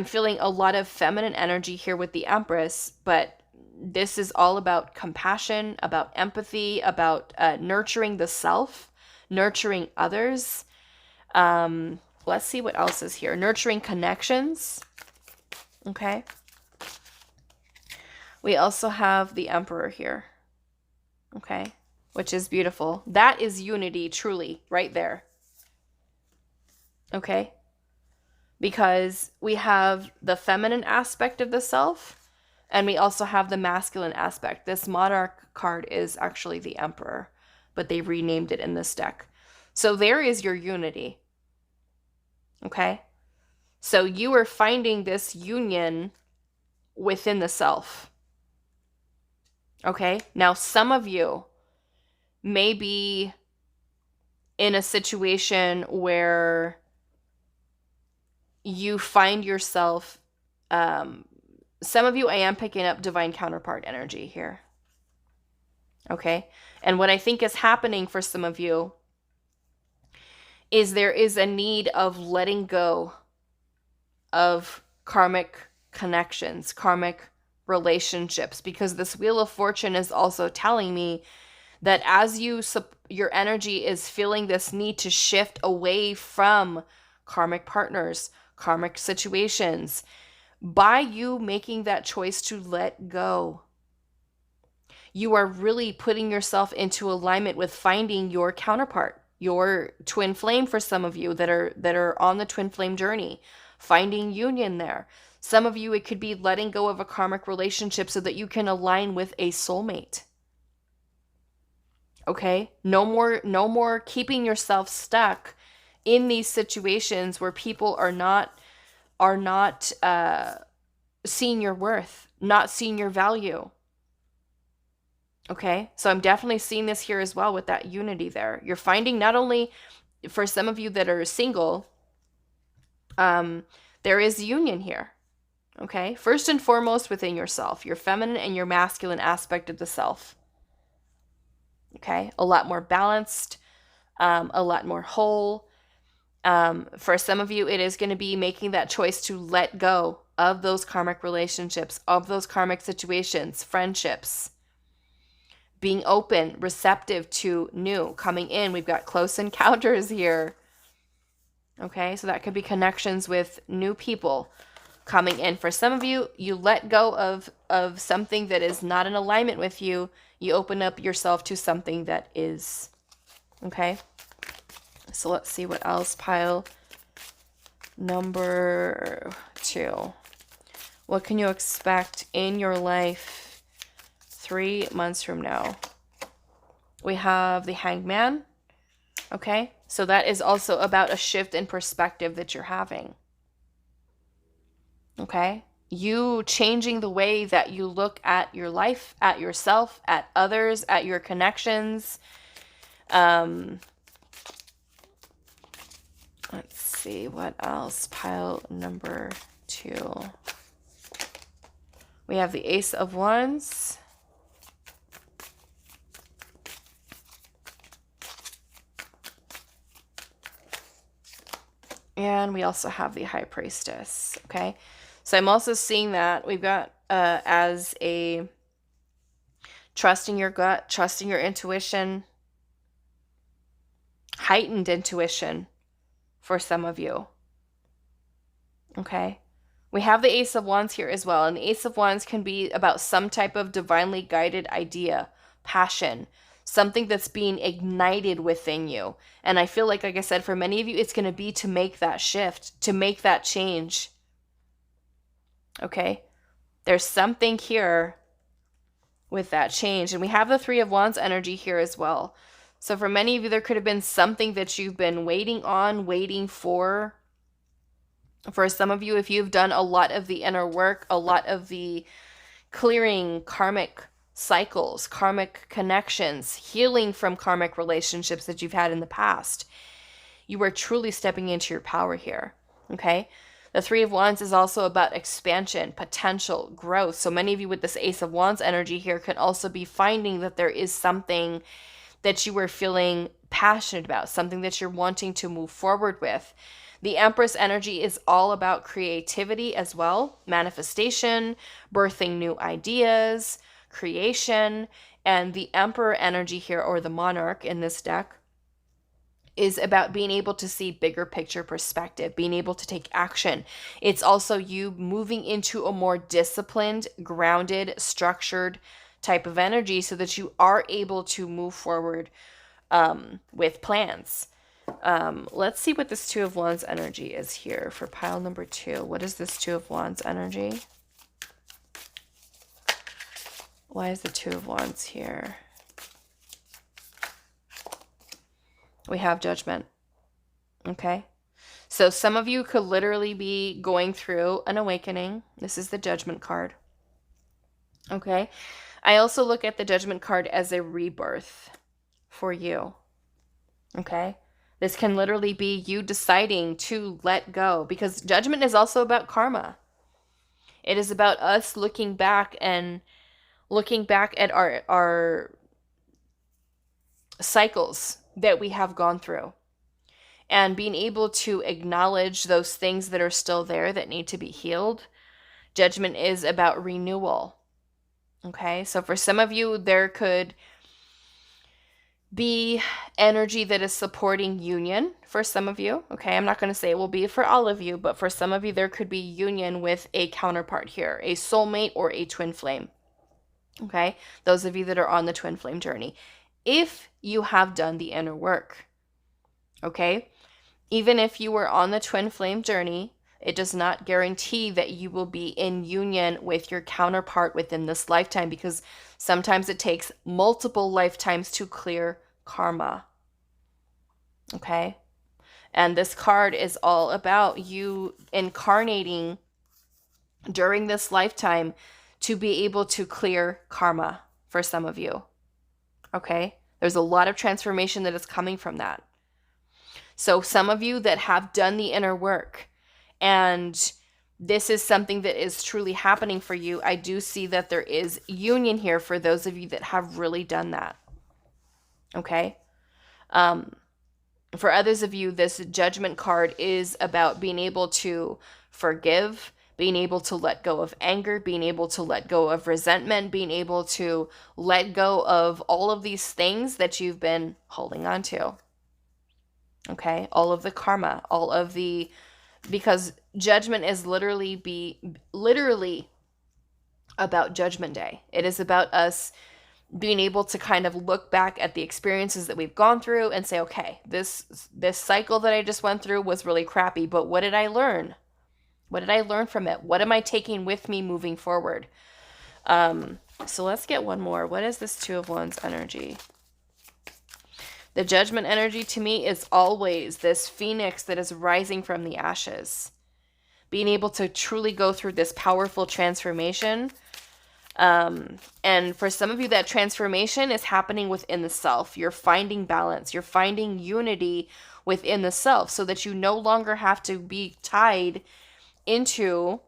feeling a lot of feminine energy here with the Empress, but this is all about compassion, about empathy, about nurturing the self, nurturing others. let's see what else is here. Nurturing connections. Okay. We also have the Emperor here. Okay. Which is beautiful. That is unity, truly, right there. Okay. Because we have the feminine aspect of the self, and we also have the masculine aspect. This Monarch card is actually the Emperor, but they renamed it in this deck. So there is your unity. Okay? So you are finding this union within the self. Okay? Now, some of you may be in a situation where you find yourself, some of you, I am picking up divine counterpart energy here. Okay? And what I think is happening for some of you is there is a need of letting go of karmic connections, karmic relationships, because this Wheel of Fortune is also telling me that as your energy is feeling this need to shift away from karmic partners, karmic situations, by you making that choice to let go, you are really putting yourself into alignment with finding your counterpart, your twin flame. For some of you that are on the twin flame journey, finding union there. Some of you, it could be letting go of a karmic relationship so that you can align with a soulmate. Okay? No more keeping yourself stuck in these situations where people are not seeing your worth, not seeing your value. Okay? So I'm definitely seeing this here as well with that unity there. You're finding, not only for some of you that are single, there is union here. Okay? First and foremost within yourself, your feminine and your masculine aspect of the self. Okay? A lot more balanced, a lot more whole. For some of you, it is going to be making that choice to let go of those karmic relationships, of those karmic situations, friendships. Being open, receptive to new, coming in. We've got close encounters here. Okay, so that could be connections with new people coming in. For some of you, you let go of something that is not in alignment with you. You open up yourself to something that is. Okay, so let's see what else. Pile number 2. What can you expect in your life 3 months from now? We have the Hanged Man. Okay, so that is also about a shift in perspective that you're having. Okay, you changing the way that you look at your life, at yourself, at others, at your connections. Let's see what else. Pile number 2. We have the Ace of Wands. And we also have the High Priestess. Okay, so I'm also seeing that we've got as a trusting your gut, trusting your intuition, heightened intuition for some of you. Okay, we have the Ace of Wands here as well, and the Ace of Wands can be about some type of divinely guided idea, passion, something that's being ignited within you. And I feel like I said, for many of you, it's going to be to make that shift, to make that change. Okay, there's something here with that change. And we have the Three of Wands energy here as well. So for many of you, there could have been something that you've been waiting on, waiting for. For some of you, if you've done a lot of the inner work, a lot of the clearing karmic cycles, karmic connections, healing from karmic relationships that you've had in the past, you are truly stepping into your power here. Okay, the Three of Wands is also about expansion, potential, growth. So many of you with this Ace of Wands energy here could also be finding that there is something that you were feeling passionate about, something that you're wanting to move forward with. The Empress energy is all about creativity as well, manifestation, birthing new ideas, creation. And the Emperor energy here, or the Monarch in this deck, is about being able to see bigger picture perspective, being able to take action. It's also you moving into a more disciplined, grounded, structured type of energy so that you are able to move forward with plans. Let's see what this Two of Wands energy is here for pile number 2. What is this Two of Wands energy? Why is the Two of Wands here? We have Judgment. Okay. So some of you could literally be going through an awakening. This is the Judgment card. Okay. I also look at the Judgment card as a rebirth for you. Okay. This can literally be you deciding to let go, because Judgment is also about karma. It is about us looking back at our cycles that we have gone through and being able to acknowledge those things that are still there that need to be healed. Judgment is about renewal. Okay, so for some of you, there could be energy that is supporting union for some of you. Okay, I'm not going to say it will be for all of you, but for some of you, there could be union with a counterpart here, a soulmate or a twin flame. Okay, those of you that are on the twin flame journey, if you have done the inner work, okay, even if you were on the twin flame journey, it does not guarantee that you will be in union with your counterpart within this lifetime, because sometimes it takes multiple lifetimes to clear karma. Okay, and this card is all about you incarnating during this lifetime to be able to clear karma for some of you. Okay, there's a lot of transformation that is coming from that. So some of you that have done the inner work, and this is something that is truly happening for you, I do see that there is union here for those of you that have really done that. Okay. For others of you, this Judgment card is about being able to forgive, being able to let go of anger, being able to let go of resentment, being able to let go of all of these things that you've been holding on to. Okay, all of the karma, all of the, because Judgment is literally about Judgment Day. It is about us being able to kind of look back at the experiences that we've gone through and say, okay, this cycle that I just went through was really crappy, but what did I learn? What did I learn from it? What am I taking with me moving forward? So let's get one more. What is this Two of Wands energy? The Judgment energy to me is always this phoenix that is rising from the ashes. Being able to truly go through this powerful transformation. And for some of you, that transformation is happening within the self. You're finding balance. You're finding unity within the self so that you no longer have to be tied into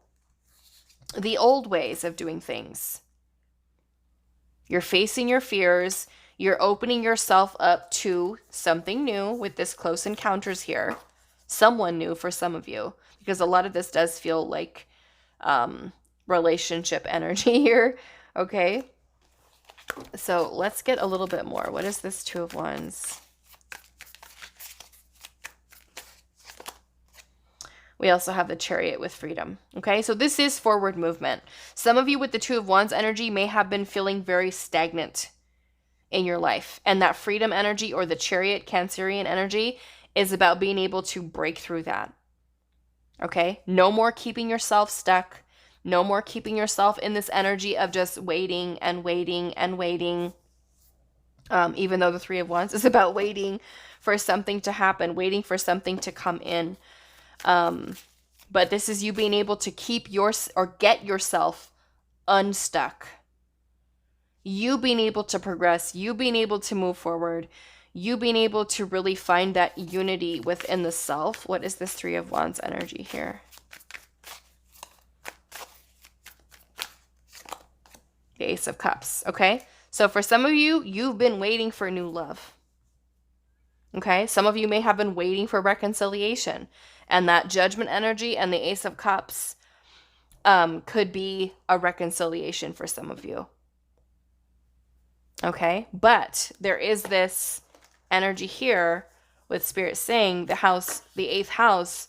the old ways of doing things. You're facing your fears. You're opening yourself up to something new with this close encounters here. Someone new for some of you, because a lot of this does feel like relationship energy here. Okay. So let's get a little bit more. What is this Two of Wands? We also have the Chariot with freedom. Okay, so this is forward movement. Some of you with the Two of Wands energy may have been feeling very stagnant in your life. And that freedom energy, or the Chariot Cancerian energy, is about being able to break through that. Okay, no more keeping yourself stuck. No more keeping yourself in this energy of just waiting and waiting and waiting. Even though the Three of Wands is about waiting for something to happen, waiting for something to come in. But this is you being able to keep get yourself unstuck. You being able to progress, you being able to move forward, you being able to really find that unity within the self. What is this Three of Wands energy here? The Ace of Cups. Okay, so for some of you, you've been waiting for new love. Okay, some of you may have been waiting for reconciliation, and that Judgment energy and the Ace of Cups could be a reconciliation for some of you. Okay, but there is this energy here with Spirit saying the 8th house,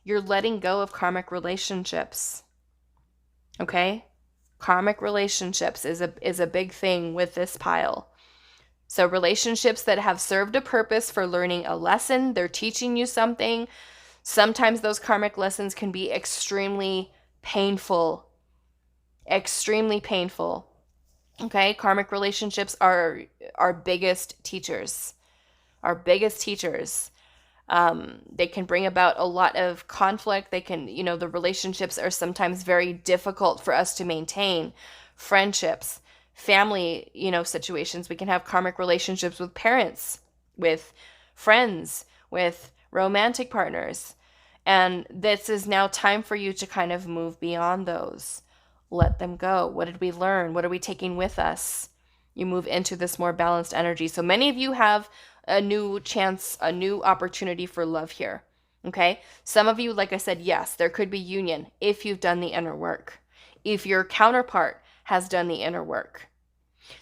you're letting go of karmic relationships. Okay? Karmic relationships is a big thing with this pile. So relationships that have served a purpose for learning a lesson, they're teaching you something. Sometimes those karmic lessons can be extremely painful. Extremely painful. Okay? Karmic relationships are our biggest teachers. Our biggest teachers. They can bring about a lot of conflict. They can, the relationships are sometimes very difficult for us to maintain. Friendships, family, situations. We can have karmic relationships with parents, with friends, with romantic partners. And this is now time for you to kind of move beyond those. Let them go. What did we learn? What are we taking with us? You move into this more balanced energy. So many of you have a new chance, a new opportunity for love here. Okay? Some of you, like I said, yes, there could be union if you've done the inner work. If your counterpart has done the inner work.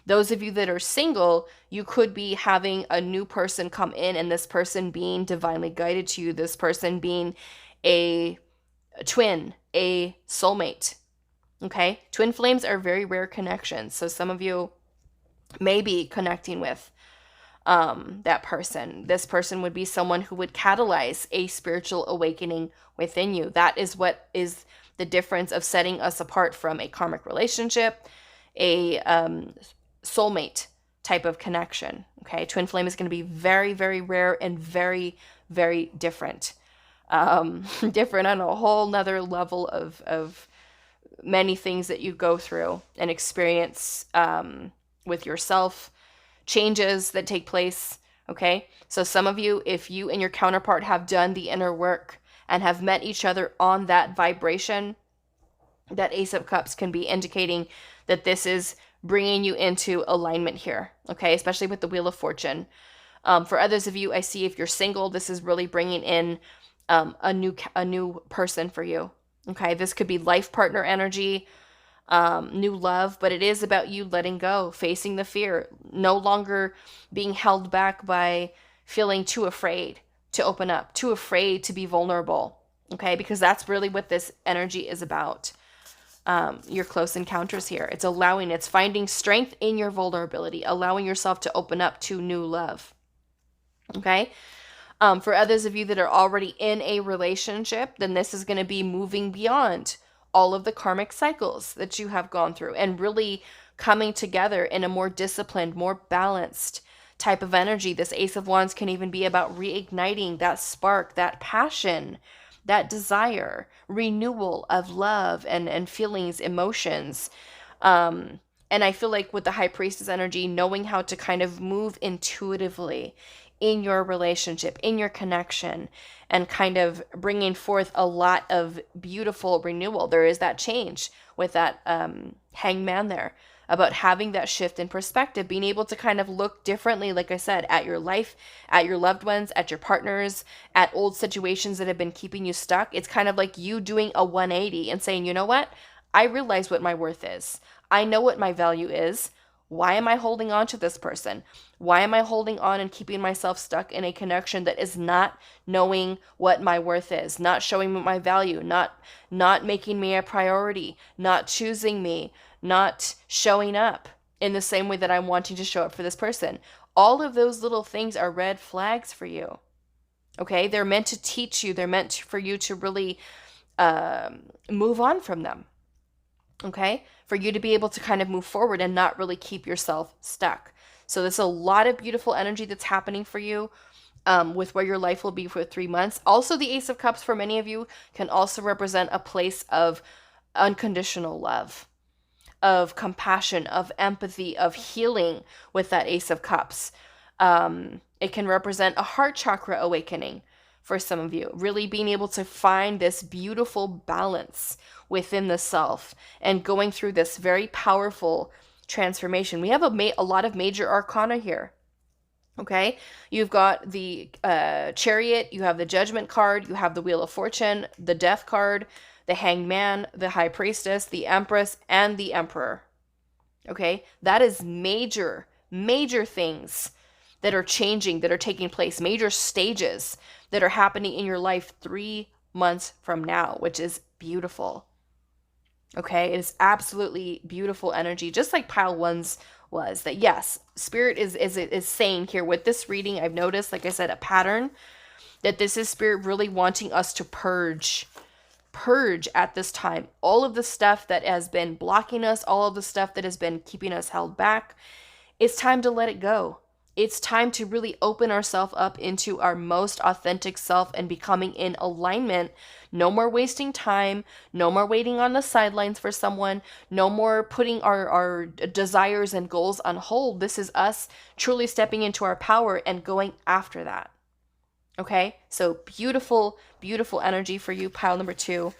Those of you that are single, you could be having a new person come in, and this person being divinely guided to you, this person being a twin, a soulmate. Okay? Twin flames are very rare connections. So some of you may be connecting with that person. This person would be someone who would catalyze a spiritual awakening within you. That is what is the difference of setting us apart from a karmic relationship, a soulmate type of connection. Okay, twin flame is going to be very, very rare and very, very different. Different on a whole nother level of many things that you go through and experience with yourself, changes that take place. Okay, so some of you, if you and your counterpart have done the inner work and have met each other on that vibration, that Ace of Cups can be indicating that this is bringing you into alignment here. Okay, especially with the Wheel of Fortune. For others of you, I see if you're single, this is really bringing in a new person for you. Okay, this could be life partner energy, new love, but it is about you letting go, facing the fear, no longer being held back by feeling too afraid to open up, too afraid to be vulnerable. Okay, because that's really what this energy is about. Your close encounters here. It's finding strength in your vulnerability, allowing yourself to open up to new love. Okay. For others of you that are already in a relationship, then this is going to be moving beyond all of the karmic cycles that you have gone through and really coming together in a more disciplined, more balanced type of energy. This Ace of Wands can even be about reigniting that spark, that passion, that desire, renewal of love and feelings, emotions. And I feel like with the High Priestess energy, knowing how to kind of move intuitively in your relationship, in your connection, and kind of bringing forth a lot of beautiful renewal. There is that change with that hangman there, about having that shift in perspective, being able to kind of look differently, like I said, at your life, at your loved ones, at your partners, at old situations that have been keeping you stuck. It's kind of like you doing a 180 and saying, you know what? I realize what my worth is. I know what my value is. Why am I holding on to this person? Why am I holding on and keeping myself stuck in a connection that is not knowing what my worth is, not showing me my value, not making me a priority, not choosing me, not showing up in the same way that I'm wanting to show up for this person? All of those little things are red flags for you. Okay? They're meant to teach you. They're meant for you to really move on from them. Okay? For you to be able to kind of move forward and not really keep yourself stuck. So there's a lot of beautiful energy that's happening for you with where your life will be for 3 months. Also, the Ace of Cups for many of you can also represent a place of unconditional love, of compassion, of empathy, of healing with that Ace of Cups. It can represent a heart chakra awakening for some of you, really being able to find this beautiful balance within the self and going through this very powerful transformation. We have a lot of major arcana here. Okay, you've got the Chariot, you have the Judgment card, you have the Wheel of Fortune, the Death card, the Hanged Man, the High Priestess, the Empress, and the Emperor. Okay, that is major things that are changing, that are taking place, major stages that are happening in your life 3 months from now, which is beautiful. Okay, it is absolutely beautiful energy, just like pile one's was. That yes, spirit is saying here with this reading. I've noticed, like I said, a pattern that this is spirit really wanting us to purge at this time all of the stuff that has been blocking us, all of the stuff that has been keeping us held back. It's time to let it go. It's time to really open ourselves up into our most authentic self and becoming in alignment. No more wasting time. No more waiting on the sidelines for someone. No more putting our desires and goals on hold. This is us truly stepping into our power and going after that. Okay? So beautiful, beautiful energy for you, pile number 2.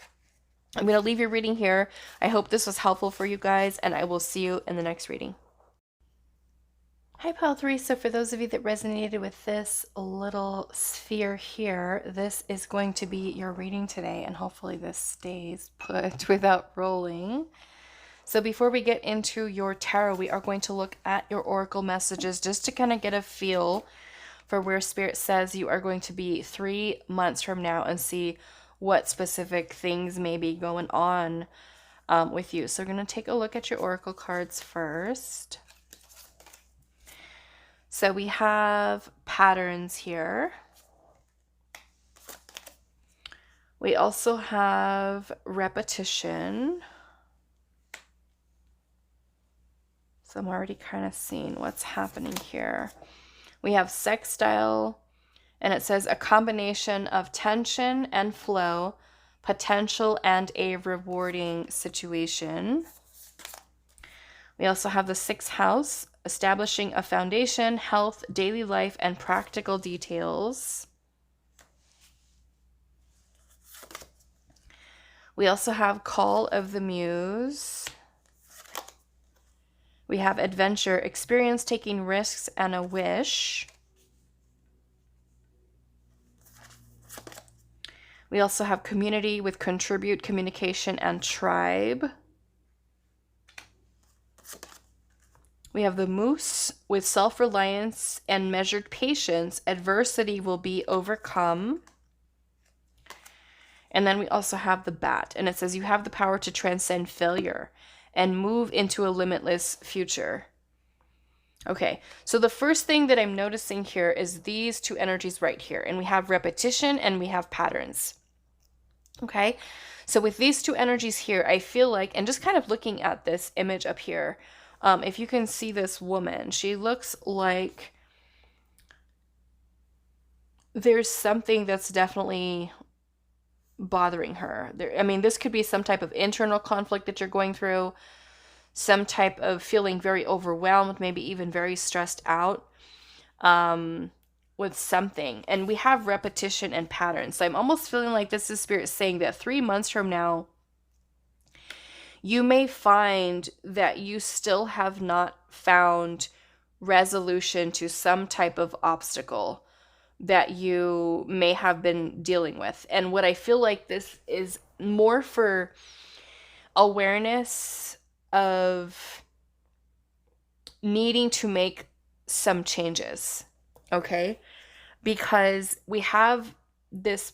I'm going to leave your reading here. I hope this was helpful for you guys, and I will see you in the next reading. Hi, pile 3. So for those of you that resonated with this little sphere here, this is going to be your reading today, and hopefully this stays put without rolling. So before we get into your tarot, we are going to look at your oracle messages just to kind of get a feel for where Spirit says you are going to be 3 months from now, and see what specific things may be going on with you. So we're going to take a look at your oracle cards first. So we have patterns here. We also have repetition. So I'm already kind of seeing what's happening here. We have sextile, and it says a combination of tension and flow, potential and a rewarding situation. We also have the 6th house, establishing a foundation, health, daily life, and practical details. We also have call of the muse. We have adventure, experience, taking risks, and a wish. We also have community with contribute, communication, and tribe. We have the moose with self-reliance and measured patience. Adversity will be overcome. And then we also have the bat, and it says you have the power to transcend failure and move into a limitless future. Okay, so the first thing that I'm noticing here is these 2 energies right here, and we have repetition and we have patterns. Okay, so with these 2 energies here, I feel like, and just kind of looking at this image up here, if you can see this woman, she looks like there's something that's definitely bothering her. I mean, this could be some type of internal conflict that you're going through, some type of feeling very overwhelmed, maybe even very stressed out with something. And we have repetition and patterns. So I'm almost feeling like this is Spirit saying that 3 months from now, you may find that you still have not found resolution to some type of obstacle that you may have been dealing with. And what I feel like this is more for awareness of needing to make some changes, okay? Because we have this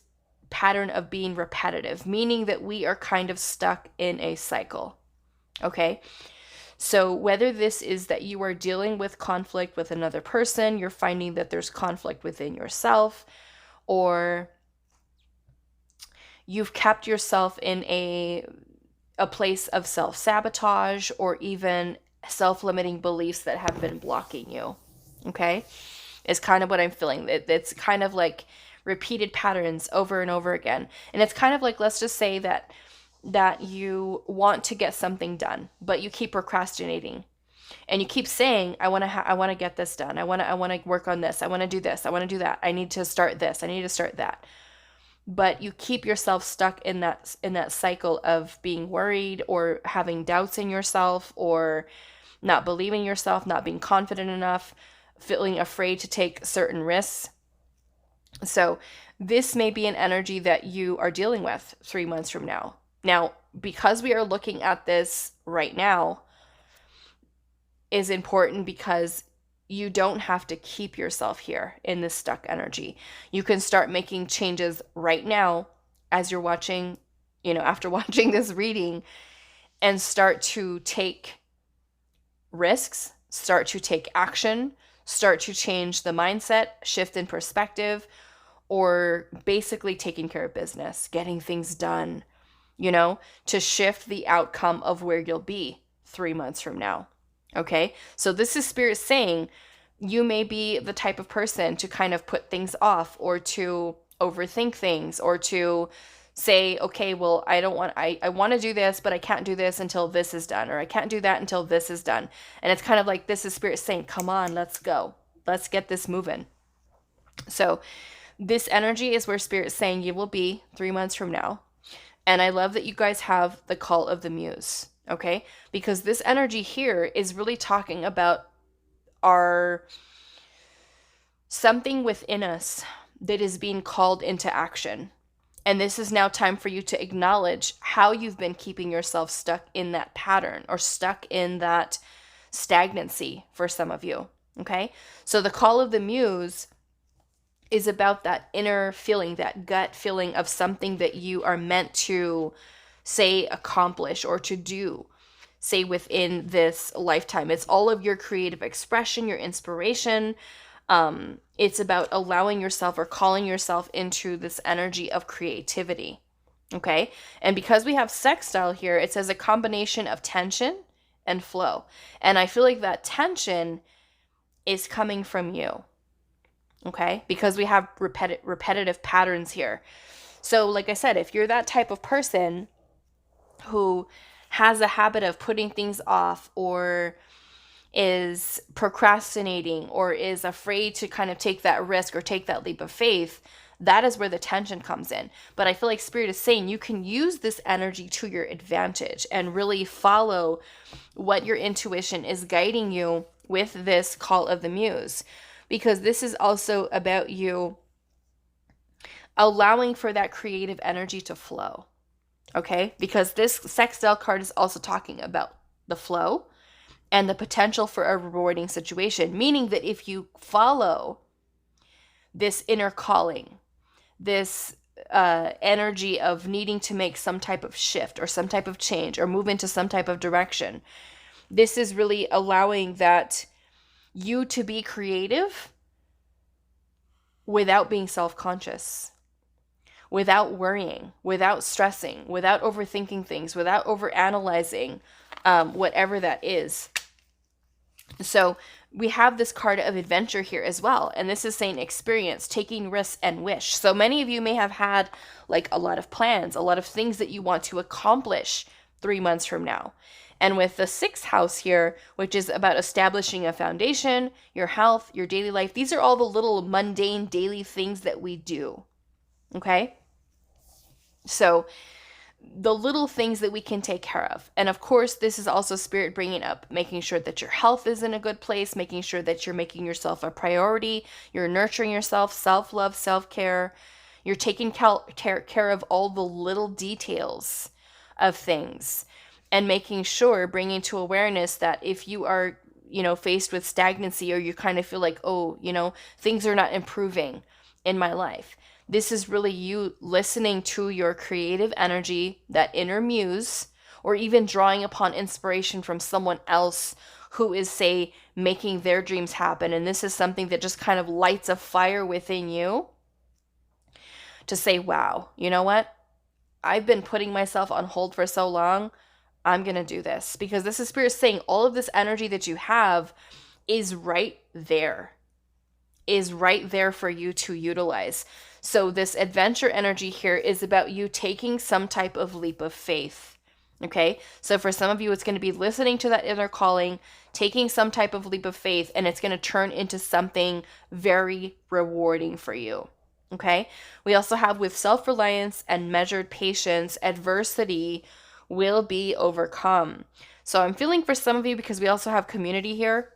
pattern of being repetitive, meaning that we are kind of stuck in a cycle, okay? So whether this is that you are dealing with conflict with another person, you're finding that there's conflict within yourself, or you've kept yourself in a place of self-sabotage, or even self-limiting beliefs that have been blocking you, okay? Is kind of what I'm feeling. It's kind of like repeated patterns over and over again. And it's kind of like, let's just say that you want to get something done, but you keep procrastinating. And you keep saying, I want to get this done. I want to work on this. I want to do this. I want to do that. I need to start this. I need to start that. But you keep yourself stuck in that cycle of being worried, or having doubts in yourself, or not believing yourself, not being confident enough, feeling afraid to take certain risks. So this may be an energy that you are dealing with 3 months from now. Now, because we are looking at this right now is important, because you don't have to keep yourself here in this stuck energy. You can start making changes right now as you're watching, after watching this reading, and start to take risks, start to take action, start to change the mindset, shift in perspective, or basically taking care of business, getting things done, to shift the outcome of where you'll be 3 months from now. Okay? So this is Spirit saying you may be the type of person to kind of put things off, or to overthink things, or to say, okay, well, I want to do this, but I can't do this until this is done, or I can't do that until this is done. And it's kind of like, this is Spirit saying, come on, let's go. Let's get this moving. So this energy is where Spirit's saying you will be 3 months from now. And I love that you guys have the call of the muse, okay? Because this energy here is really talking about something within us that is being called into action. And this is now time for you to acknowledge how you've been keeping yourself stuck in that pattern, or stuck in that stagnancy for some of you, okay? So the call of the muse is about that inner feeling, that gut feeling of something that you are meant to, say, accomplish or to do, say, within this lifetime. It's all of your creative expression, your inspiration. It's about allowing yourself or calling yourself into this energy of creativity. Okay? And because we have sextile here, it says a combination of tension and flow. And I feel like that tension is coming from you. Okay? Because we have repetitive patterns here. So like I said, if you're that type of person who has a habit of putting things off, or is procrastinating, or is afraid to kind of take that risk or take that leap of faith, that is where the tension comes in. But I feel like Spirit is saying you can use this energy to your advantage and really follow what your intuition is guiding you with this call of the muse. Because this is also about you allowing for that creative energy to flow. Okay? Because this sextile card is also talking about the flow and the potential for a rewarding situation. Meaning that if you follow this inner calling, this energy of needing to make some type of shift or some type of change or move into some type of direction, this is really allowing that you to be creative without being self-conscious, without worrying, without stressing, without overthinking things, without overanalyzing whatever that is. So we have this card of adventure here as well. And this is saying experience, taking risks, and wish. So many of you may have had like a lot of plans, a lot of things that you want to accomplish 3 months from now. And with the 6th house here, which is about establishing a foundation, your health, your daily life, these are all the little mundane daily things that we do. Okay? So the little things that we can take care of. And of course, this is also Spirit bringing up making sure that your health is in a good place, making sure that you're making yourself a priority, you're nurturing yourself, self-love, self-care, you're taking care of all the little details of things, and making sure, bringing to awareness that if you are, faced with stagnancy, or you kind of feel like, things are not improving in my life, this is really you listening to your creative energy, that inner muse, or even drawing upon inspiration from someone else who is, say, making their dreams happen. And this is something that just kind of lights a fire within you to say, wow, you know what? I've been putting myself on hold for so long. I'm going to do this. Because this is Spirit saying all of this energy that you have is right there for you to utilize. So this adventure energy here is about you taking some type of leap of faith. Okay? So for some of you, it's going to be listening to that inner calling, taking some type of leap of faith, and it's going to turn into something very rewarding for you. Okay? We also have, with self-reliance and measured patience, adversity will be overcome. So I'm feeling for some of you, because we also have community here,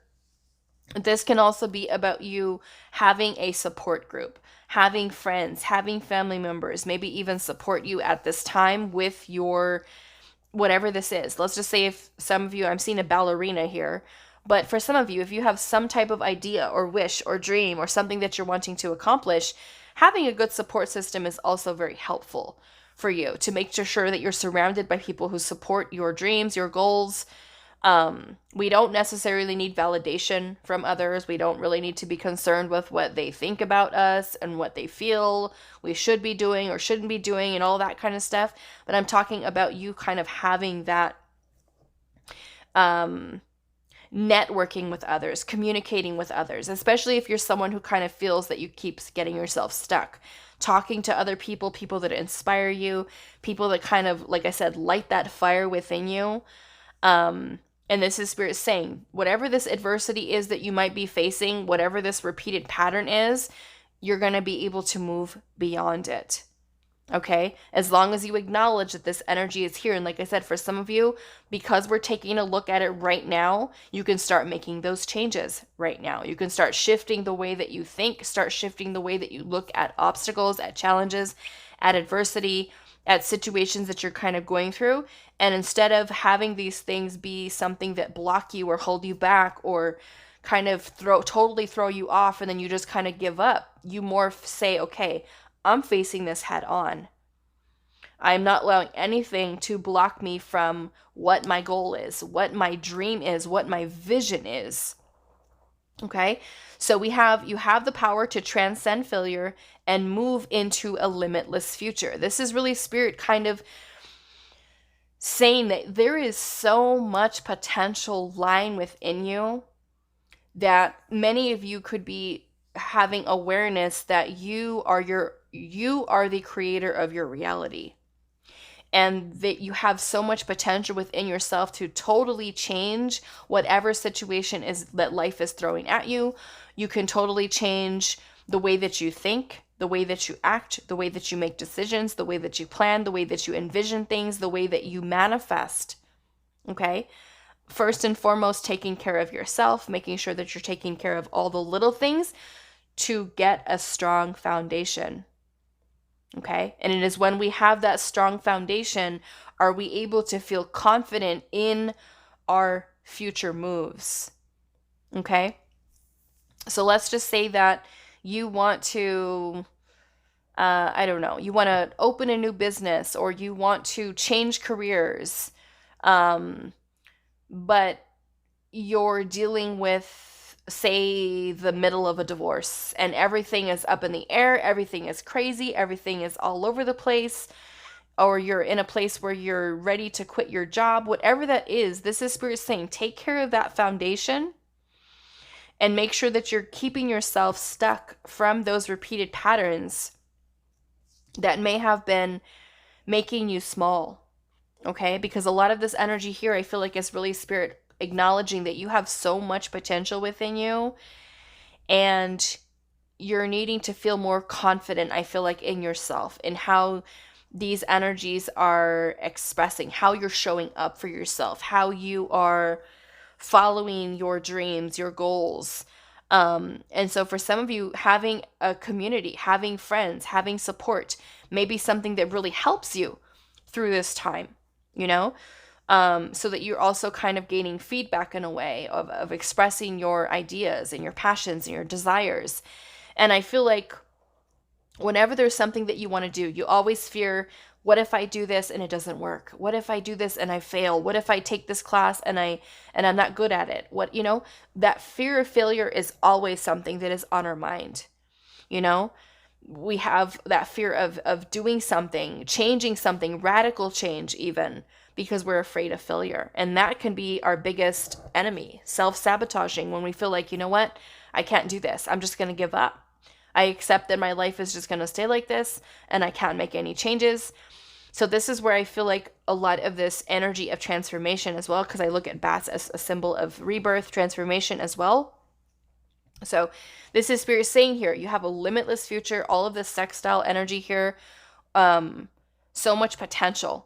this can also be about you having a support group, having friends, having family members, maybe even support you at this time with your whatever this is. Let's just say if some of you, I'm seeing a ballerina here, But for some of you, if you have some type of idea or wish or dream or something that you're wanting to accomplish, having a good support system is also very helpful for you to make sure that you're surrounded by people who support your dreams, your goals. We don't necessarily need validation from others. We don't really need to be concerned with what they think about us and what they feel we should be doing or shouldn't be doing and all that kind of stuff. But I'm talking about you kind of having that networking with others, communicating with others, especially if you're someone who kind of feels that you keep getting yourself stuck. Talking to other people, people that inspire you, people that kind of, like I said, light that fire within you. And this is Spirit saying, whatever this adversity is that you might be facing, whatever this repeated pattern is, you're going to be able to move beyond it. Okay? As long as you acknowledge that this energy is here. And like I said, for some of you, because we're taking a look at it right now, you can start making those changes right now. You can start shifting the way that you think, start shifting the way that you look at obstacles, at challenges, at adversity, at situations that you're kind of going through. And instead of having these things be something that block you or hold you back or kind of totally throw you off and then you just kind of give up, you more say, okay, I'm facing this head on. I'm not allowing anything to block me from what my goal is, what my dream is, what my vision is. Okay? So you have the power to transcend failure and move into a limitless future. This is really Spirit kind of saying that there is so much potential lying within you that many of you could be having awareness that you are the creator of your reality, and that you have so much potential within yourself to totally change whatever situation is that life is throwing at you. You can totally change the way that you think, the way that you act, the way that you make decisions, the way that you plan, the way that you envision things, the way that you manifest. Okay? First and foremost, taking care of yourself, making sure that you're taking care of all the little things to get a strong foundation. Okay? And it is when we have that strong foundation, are we able to feel confident in our future moves. Okay? So let's just say that you want to, you want to open a new business or you want to change careers, but you're dealing with, say, the middle of a divorce and everything is up in the air, everything is crazy, everything is all over the place, or you're in a place where you're ready to quit your job, whatever that is, this is Spirit saying, take care of that foundation and make sure that you're keeping yourself stuck from those repeated patterns that may have been making you small, okay? Because a lot of this energy here, I feel like it's really Spirit acknowledging that you have so much potential within you and you're needing to feel more confident, I feel like, in yourself, in how these energies are expressing, how you're showing up for yourself, how you are following your dreams, your goals. And so for some of you, having a community, having friends, having support may be something that really helps you through this time, you know? So that you're also kind of gaining feedback in a way of expressing your ideas and your passions and your desires. And I feel like whenever there's something that you want to do, you always fear, what if I do this and it doesn't work? What if I do this and I fail? What if I take this class and I'm not good at it? What, that fear of failure is always something that is on our mind. We have that fear of doing something, changing something, radical change even, because we're afraid of failure. And that can be our biggest enemy, self-sabotaging, when we feel like, you know what, I can't do this. I'm just going to give up. I accept that my life is just going to stay like this and I can't make any changes. So this is where I feel like a lot of this energy of transformation as well, because I look at bats as a symbol of rebirth, transformation as well. So this is Spirit saying here, you have a limitless future, all of this sextile energy here, so much potential,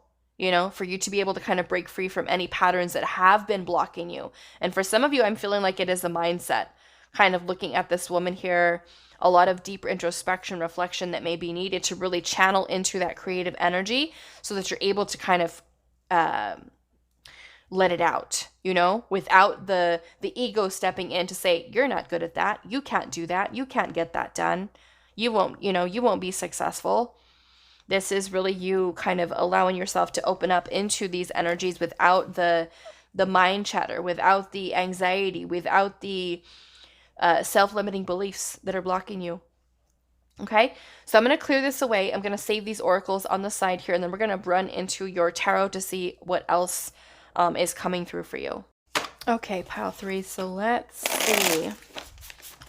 for you to be able to kind of break free from any patterns that have been blocking you. And for some of you, I'm feeling like it is a mindset, kind of looking at this woman here, a lot of deep introspection, reflection that may be needed to really channel into that creative energy so that you're able to kind of let it out, without the ego stepping in to say, you're not good at that. You can't do that. You can't get that done. You won't be successful. This is really you kind of allowing yourself to open up into these energies without the mind chatter, without the anxiety, without the self-limiting beliefs that are blocking you. Okay, so I'm going to clear this away. I'm going to save these oracles on the side here, and then we're going to run into your tarot to see what else is coming through for you. Okay, pile 3. So let's see.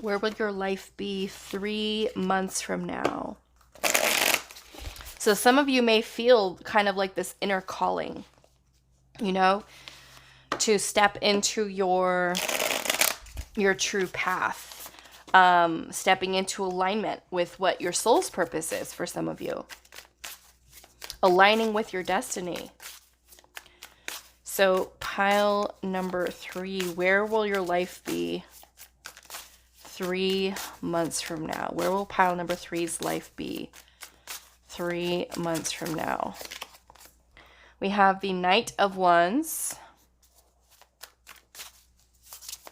Where will your life be 3 months from now? So some of you may feel kind of like this inner calling, to step into your true path. Stepping into alignment with what your soul's purpose is for some of you. Aligning with your destiny. So pile number 3, where will your life be 3 months from now? Where will pile number 3's life be 3 months from now? We have the Knight of Wands,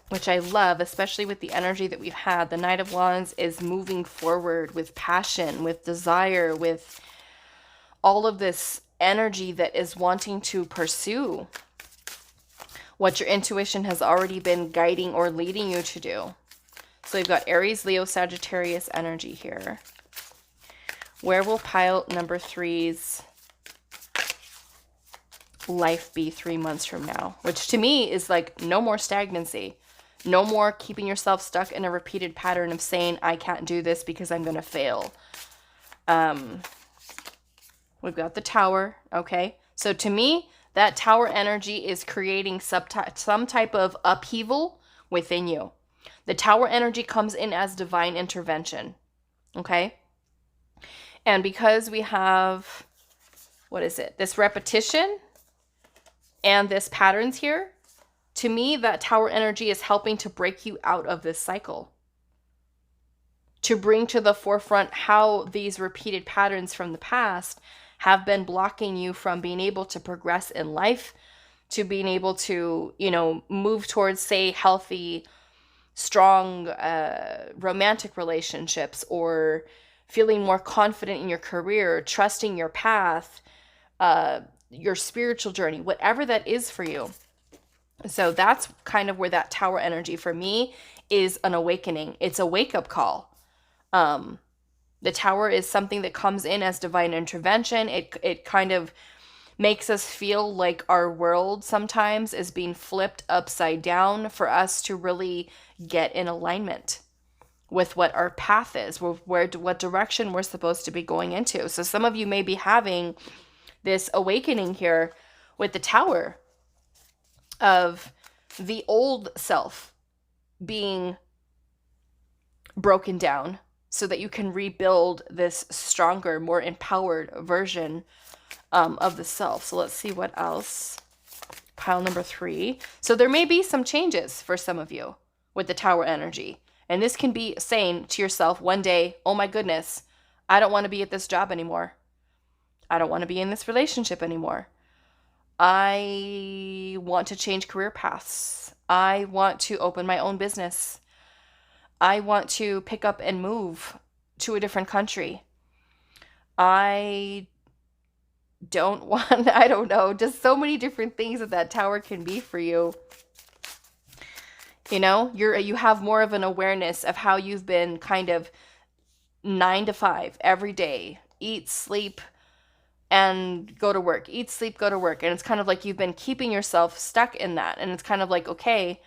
which I love, especially with the energy that we've had. The Knight of Wands is moving forward with passion, with desire, with all of this energy that is wanting to pursue what your intuition has already been guiding or leading you to do. So you've got Aries, Leo, Sagittarius energy here. Where will pile number 3's life be 3 months from now? Which to me is like no more stagnancy. No more keeping yourself stuck in a repeated pattern of saying, I can't do this because I'm going to fail. We've got the Tower, okay? So to me, that Tower energy is creating some type of upheaval within you. The Tower energy comes in as divine intervention, okay? And because we have, this repetition and this patterns here, to me, that Tower energy is helping to break you out of this cycle. To bring to the forefront how these repeated patterns from the past have been blocking you from being able to progress in life, to being able to, move towards, say, healthy, strong romantic relationships, or feeling more confident in your career, trusting your path, your spiritual journey, whatever that is for you. So that's kind of where that Tower energy for me is an awakening. It's a wake-up call. The Tower is something that comes in as divine intervention. It kind of makes us feel like our world sometimes is being flipped upside down for us to really get in alignment with what our path is, what direction we're supposed to be going into. So some of you may be having this awakening here with the Tower of the old self being broken down so that you can rebuild this stronger, more empowered version of the self. So let's see what else. Pile number 3. So there may be some changes for some of you with the Tower energy. And this can be saying to yourself one day, oh my goodness, I don't want to be at this job anymore. I don't want to be in this relationship anymore. I want to change career paths. I want to open my own business. I want to pick up and move to a different country. I don't want, I don't know, just so many different things that Tower can be for you. You have more of an awareness of how you've been kind of 9 to 5 every day, eat, sleep, and go to work, eat, sleep, go to work. And it's kind of like you've been keeping yourself stuck in that. And it's kind of like, okay,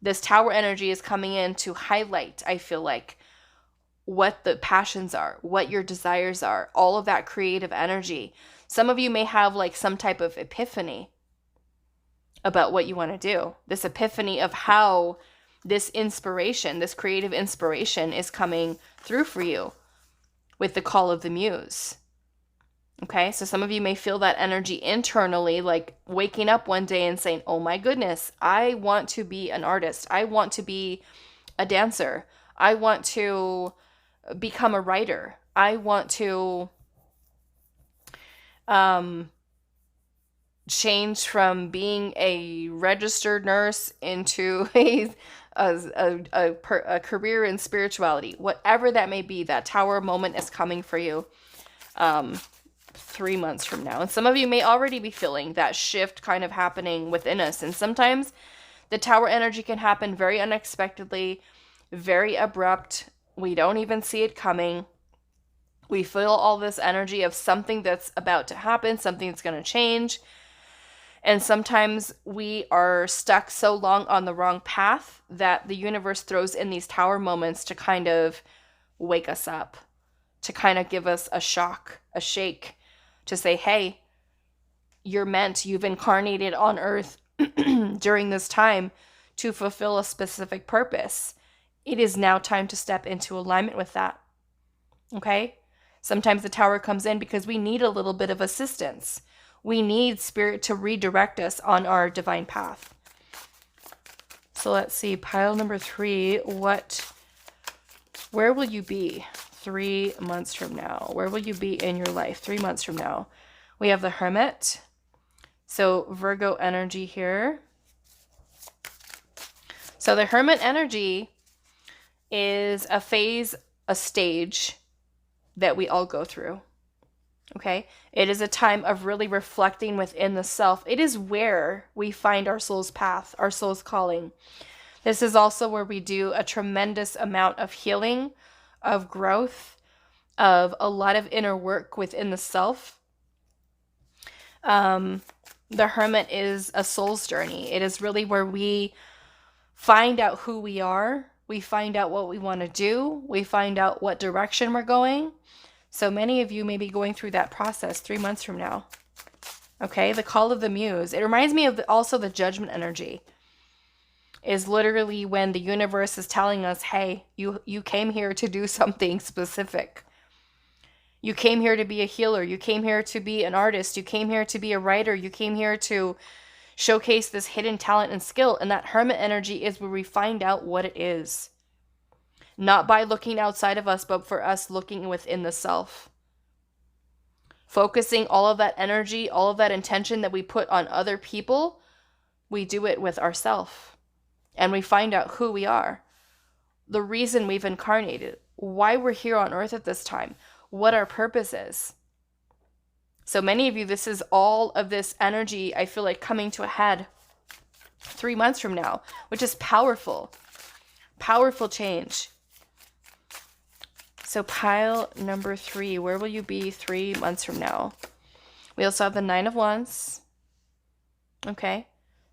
this Tower energy is coming in to highlight, I feel like, what the passions are, what your desires are, all of that creative energy. Some of you may have like some type of epiphany about what you want to do. This epiphany of how this inspiration, this creative inspiration is coming through for you with the call of the muse. Okay, so some of you may feel that energy internally, like waking up one day and saying, oh my goodness, I want to be an artist. I want to be a dancer. I want to become a writer. I want to change from being a registered nurse into a career in spirituality. Whatever that may be, that tower moment is coming for you 3 months from now. And some of you may already be feeling that shift kind of happening within us. And sometimes the tower energy can happen very unexpectedly, very abrupt. We don't even see it coming. We feel all this energy of something that's about to happen, something that's going to change. And sometimes we are stuck so long on the wrong path that the universe throws in these tower moments to kind of wake us up, to kind of give us a shock, a shake, to say, hey, you've incarnated on earth during this time to fulfill a specific purpose. It is now time to step into alignment with that. Okay? Sometimes the tower comes in because we need a little bit of assistance. We need spirit to redirect us on our divine path. So let's see, pile number 3, where will you be 3 months from now? Where will you be in your life 3 months from now? We have the Hermit. So Virgo energy here. So the Hermit energy is a phase, a stage that we all go through. Okay? It is a time of really reflecting within the self. It is where we find our soul's path, our soul's calling. This is also where we do a tremendous amount of healing, of growth, of a lot of inner work within the self. The Hermit is a soul's journey. It is really where we find out who we are. We find out what we want to do. We find out what direction we're going. So many of you may be going through that process 3 months from now. Okay, the call of the muse. It reminds me of also the judgment energy. Is literally when the universe is telling us, hey, you came here to do something specific. You came here to be a healer. You came here to be an artist. You came here to be a writer. You came here to showcase this hidden talent and skill. And that Hermit energy is where we find out what it is. Not by looking outside of us, but for us looking within the self. Focusing all of that energy, all of that intention that we put on other people, we do it with ourselves. And we find out who we are. The reason we've incarnated. Why we're here on earth at this time. What our purpose is. So many of you, this is all of this energy, I feel like, coming to a head 3 months from now, which is powerful. Powerful change. So pile number 3, where will you be 3 months from now? We also have the 9 of Wands. Okay.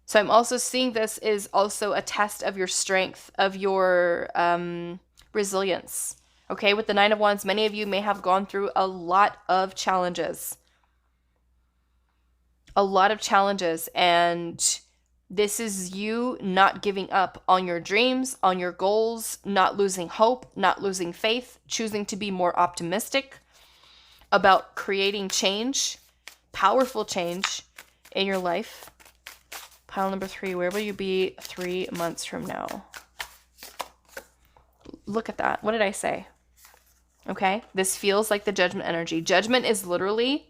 So I'm also seeing this is also a test of your strength, of your resilience. Okay, with the 9 of Wands, many of you may have gone through a lot of challenges. A lot of challenges, and this is you not giving up on your dreams, on your goals, not losing hope, not losing faith, choosing to be more optimistic about creating change, powerful change in your life. Pile number 3, where will you be 3 months from now? Look at that. What did I say? Okay, this feels like the judgment energy. Judgment is literally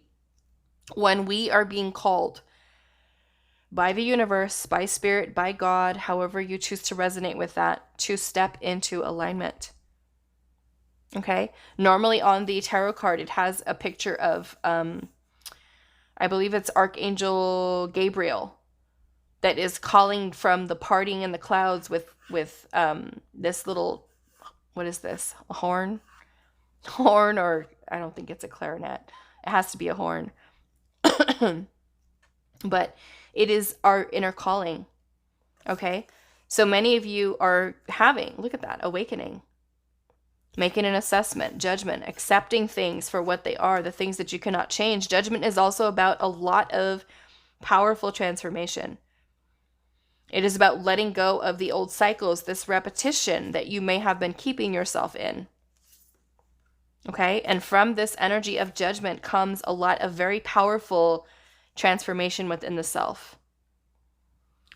when we are being called by the universe, by spirit, by God, however you choose to resonate with that, to step into alignment. Okay, normally on the tarot card, it has a picture of, I believe it's Archangel Gabriel that is calling from the parting in the clouds with this little, what is this, a horn, or I don't think it's a clarinet. It has to be a horn. But it is our inner calling. Okay? So many of you are having, look at that, awakening. Making an assessment, judgment, accepting things for what they are, the things that you cannot change. Judgment is also about a lot of powerful transformation. It is about letting go of the old cycles, this repetition that you may have been keeping yourself in. Okay? And from this energy of judgment comes a lot of very powerful transformation within the self.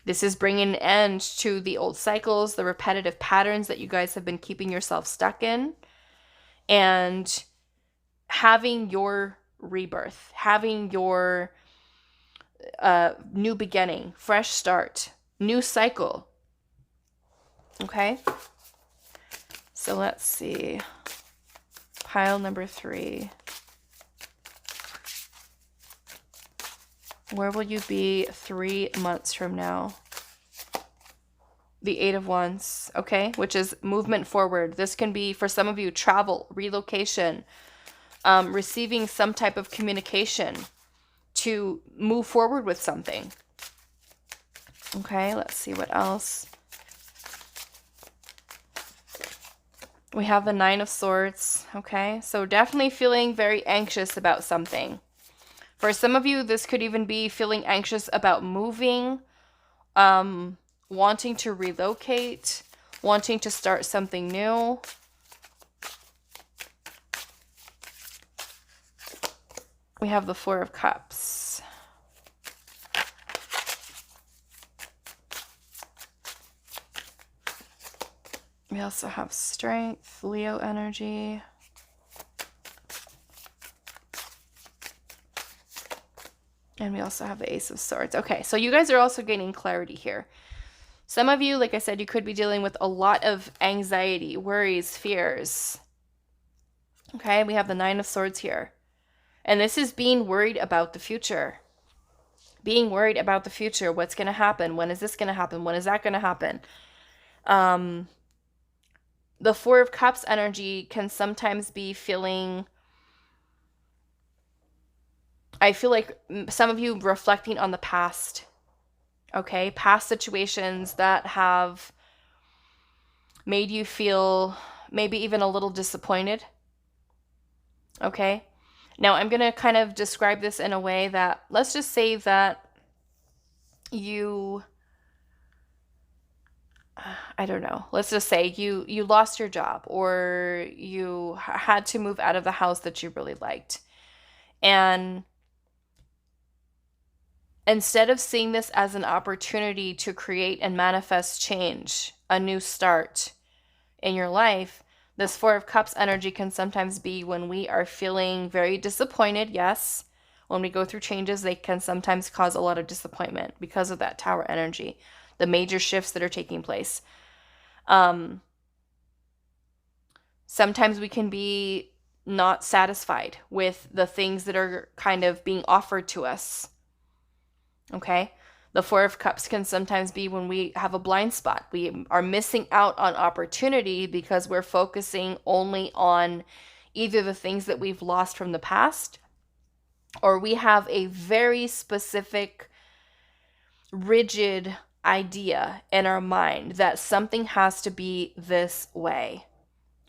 This is bringing an end to the old cycles, the repetitive patterns that you guys have been keeping yourself stuck in, and having your rebirth, having your new beginning, fresh start, new cycle. Okay? So let's see. Pile number 3. Where will you be 3 months from now? The 8 of Wands, okay? Which is movement forward. This can be, for some of you, travel, relocation, receiving some type of communication to move forward with something. Okay, let's see what else. We have the 9 of Swords, okay? So definitely feeling very anxious about something. For some of you, this could even be feeling anxious about moving, wanting to relocate, wanting to start something new. We have the 4 of Cups. We also have Strength, Leo energy. And we also have the Ace of Swords. Okay, so you guys are also gaining clarity here. Some of you, like I said, you could be dealing with a lot of anxiety, worries, fears. Okay, we have the 9 of Swords here. And this is being worried about the future. Being worried about the future. What's going to happen? When is this going to happen? When is that going to happen? The 4 of Cups energy can sometimes be feeling, I feel like some of you reflecting on the past. Okay, past situations that have made you feel maybe even a little disappointed. Okay, now I'm going to kind of describe this in a way that, let's just say that you, I don't know, let's just say you lost your job, or you had to move out of the house that you really liked. And instead of seeing this as an opportunity to create and manifest change, a new start in your life, this 4 of Cups energy can sometimes be when we are feeling very disappointed. Yes, when we go through changes, they can sometimes cause a lot of disappointment because of that Tower energy, the major shifts that are taking place. Sometimes we can be not satisfied with the things that are kind of being offered to us. Okay? The 4 of Cups can sometimes be when we have a blind spot. We are missing out on opportunity because we're focusing only on either the things that we've lost from the past, or we have a very specific, rigid idea in our mind that something has to be this way.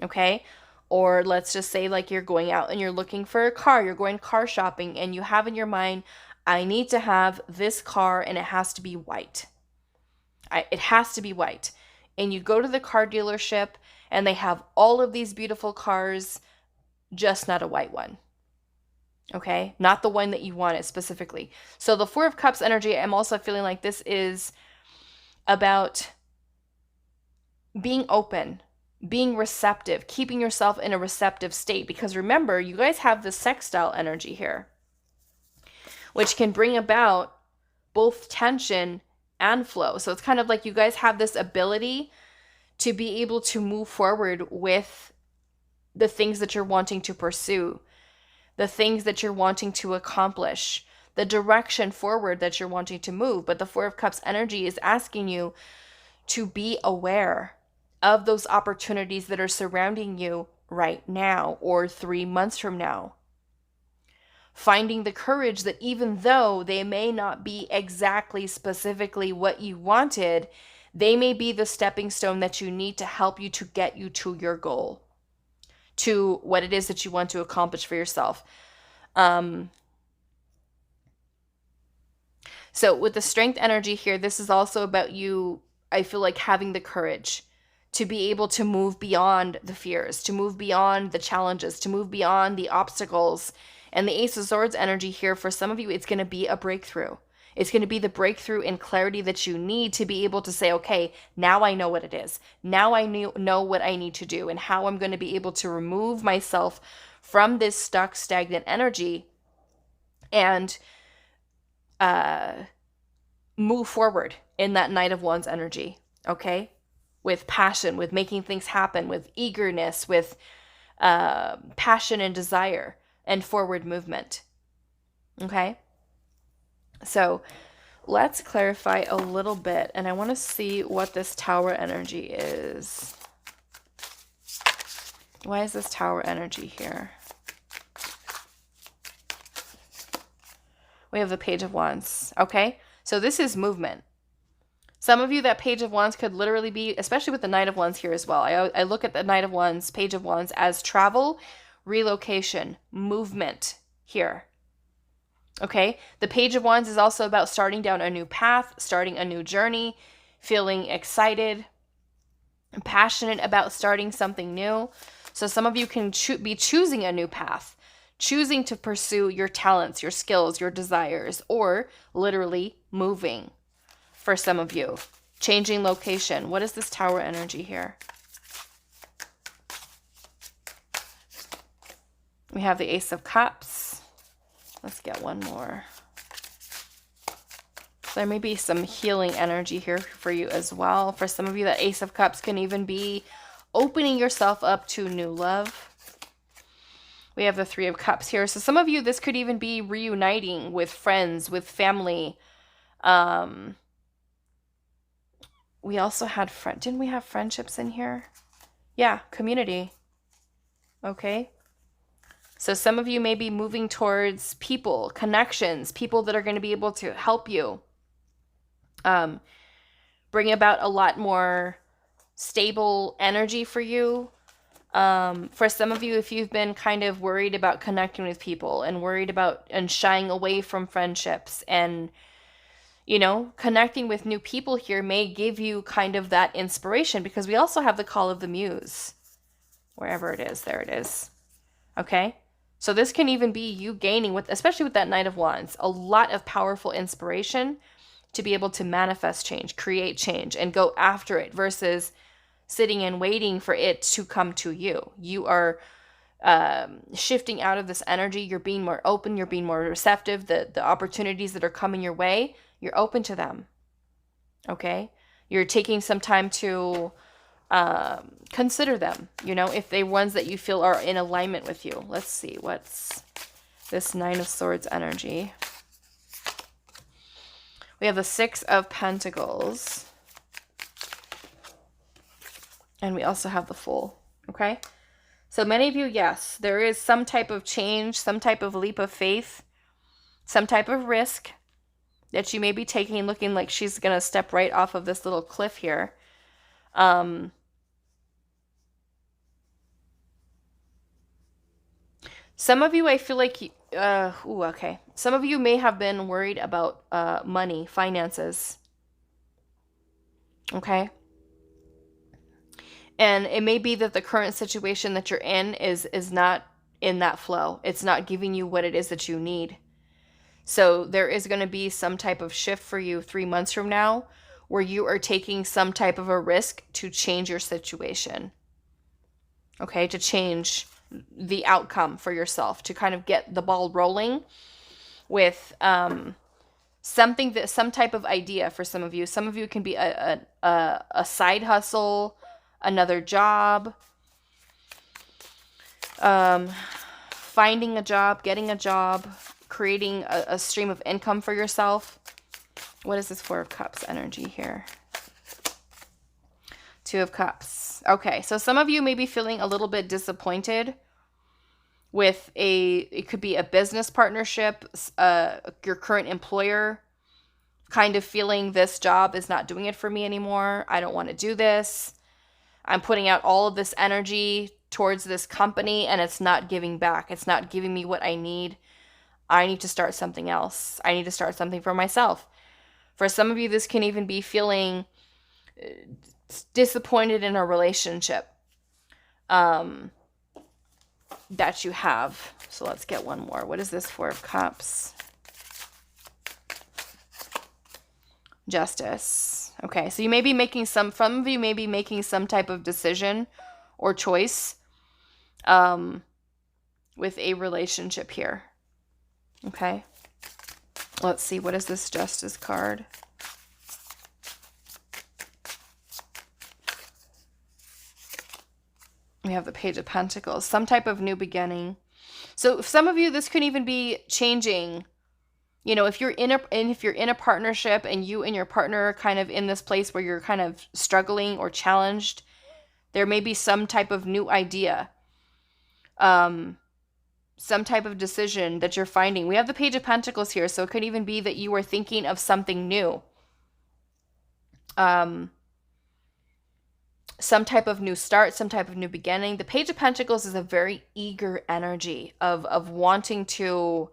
Okay? Or let's just say, like, you're going out and you're looking for a car, you're going car shopping, and you have in your mind, I need to have this car and it has to be white. It has to be white. And you go to the car dealership and they have all of these beautiful cars, just not a white one. Okay? Not the one that you wanted specifically. So the 4 of Cups energy, I'm also feeling like this is about being open, being receptive, keeping yourself in a receptive state. Because remember, you guys have the sextile energy here, which can bring about both tension and flow. So it's kind of like you guys have this ability to be able to move forward with the things that you're wanting to pursue, the things that you're wanting to accomplish, the direction forward that you're wanting to move. But the 4 of Cups energy is asking you to be aware of those opportunities that are surrounding you right now or 3 months from now. Finding the courage that even though they may not be exactly specifically what you wanted, they may be the stepping stone that you need to help you to get you to your goal, to what it is that you want to accomplish for yourself. So with the Strength energy here, this is also about you, I feel like, having the courage to be able to move beyond the fears, to move beyond the challenges, to move beyond the obstacles. And the Ace of Swords energy here, for some of you, it's going to be a breakthrough. It's going to be the breakthrough and clarity that you need to be able to say, okay, now I know what it is. Now I know what I need to do and how I'm going to be able to remove myself from this stuck, stagnant energy and move forward in that Knight of Wands energy, okay? With passion, with making things happen, with eagerness, with passion and desire and forward movement, okay? So let's clarify a little bit, and I want to see what this Tower energy is. Why is this Tower energy here? We have the Page of Wands, okay? So this is movement. Some of you, that Page of Wands could literally be, especially with the Knight of Wands here as well. I look at the Knight of Wands, Page of Wands as travel, relocation, movement here. Okay? The Page of Wands is also about starting down a new path, starting a new journey, feeling excited, and passionate about starting something new. So some of you can be choosing a new path, choosing to pursue your talents, your skills, your desires, or literally moving. For some of you, changing location. What is this Tower energy here? We have the Ace of Cups. Let's get one more. There may be some healing energy here for you as well. For some of you, that Ace of Cups can even be opening yourself up to new love. We have the Three of Cups here. So some of you, this could even be reuniting with friends, with family. We also had didn't we have friendships in here? Yeah, community. Okay. So some of you may be moving towards people, connections, people that are going to be able to help you. Bring about a lot more stable energy for you. For some of you, if you've been kind of worried about connecting with people and worried about and shying away from friendships, and you know, connecting with new people here may give you kind of that inspiration, because we also have the Call of the Muse. Wherever it is, there it is. Okay? So this can even be you gaining, especially with that Knight of Wands, a lot of powerful inspiration to be able to manifest change, create change, and go after it versus sitting and waiting for it to come to you. You are shifting out of this energy. You're being more open. You're being more receptive. The opportunities that are coming your way, you're open to them. Okay? You're taking some time to consider them, you know, if they're ones that you feel are in alignment with you. Let's see, what's this Nine of Swords energy? We have the Six of Pentacles. And we also have the Fool, okay? So many of you, yes, there is some type of change, some type of leap of faith, some type of risk that you may be taking, looking like she's going to step right off of this little cliff here. Some of you, I feel like, okay. Some of you may have been worried about money, finances. Okay? And it may be that the current situation that you're in is not in that flow. It's not giving you what it is that you need. So there is going to be some type of shift for you 3 months from now where you are taking some type of a risk to change your situation. Okay? To change the outcome for yourself, to kind of get the ball rolling with some type of idea for some of you. Some of you can be a side hustle, another job, finding a job, getting a job, creating a stream of income for yourself. What is this Four of Cups energy here? Two of Cups. Okay, so some of you may be feeling a little bit disappointed with it could be a business partnership, your current employer kind of feeling this job is not doing it for me anymore. I don't want to do this. I'm putting out all of this energy towards this company and it's not giving back. It's not giving me what I need. I need to start something else. I need to start something for myself. For some of you, this can even be feeling disappointed in a relationship that you have. So let's get one more. What is this Four of Cups? Justice. Okay, so you may be making some of you may be making some type of decision or choice with a relationship here. Okay. Let's see, what is this Justice card? We have the Page of Pentacles, some type of new beginning. So some of you, this could even be changing. You know, if you're in a partnership and you and your partner are kind of in this place where you're kind of struggling or challenged, there may be some type of new idea, some type of decision that you're finding. We have the Page of Pentacles here, so it could even be that you are thinking of something new. Some type of new start, some type of new beginning. The Page of Pentacles is a very eager energy of wanting to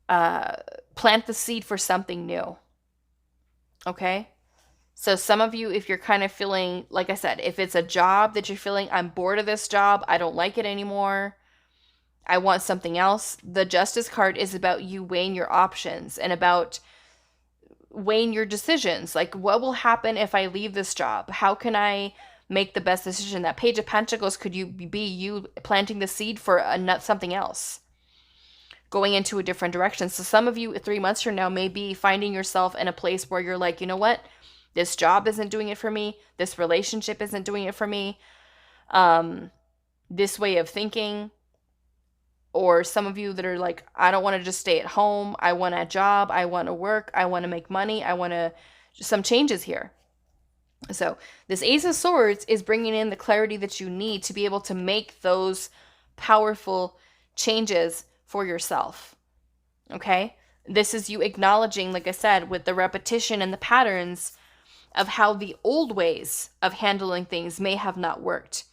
plant the seed for something new. Okay? So some of you, if you're kind of feeling, like I said, if it's a job that you're feeling, I'm bored of this job, I don't like it anymore, I want something else, the Justice card is about you weighing your options and about weighing your decisions. Like, what will happen if I leave this job? How can I make the best decision? That Page of Pentacles could be you planting the seed for something else, going into a different direction. So some of you 3 months from now may be finding yourself in a place where you're like, you know what? This job isn't doing it for me. This relationship isn't doing it for me. This way of thinking. Or some of you that are like, I don't want to just stay at home. I want a job. I want to work. I want to make money. I want to some changes here. So this Ace of Swords is bringing in the clarity that you need to be able to make those powerful changes for yourself. Okay? This is you acknowledging, like I said, with the repetition and the patterns of how the old ways of handling things may have not worked.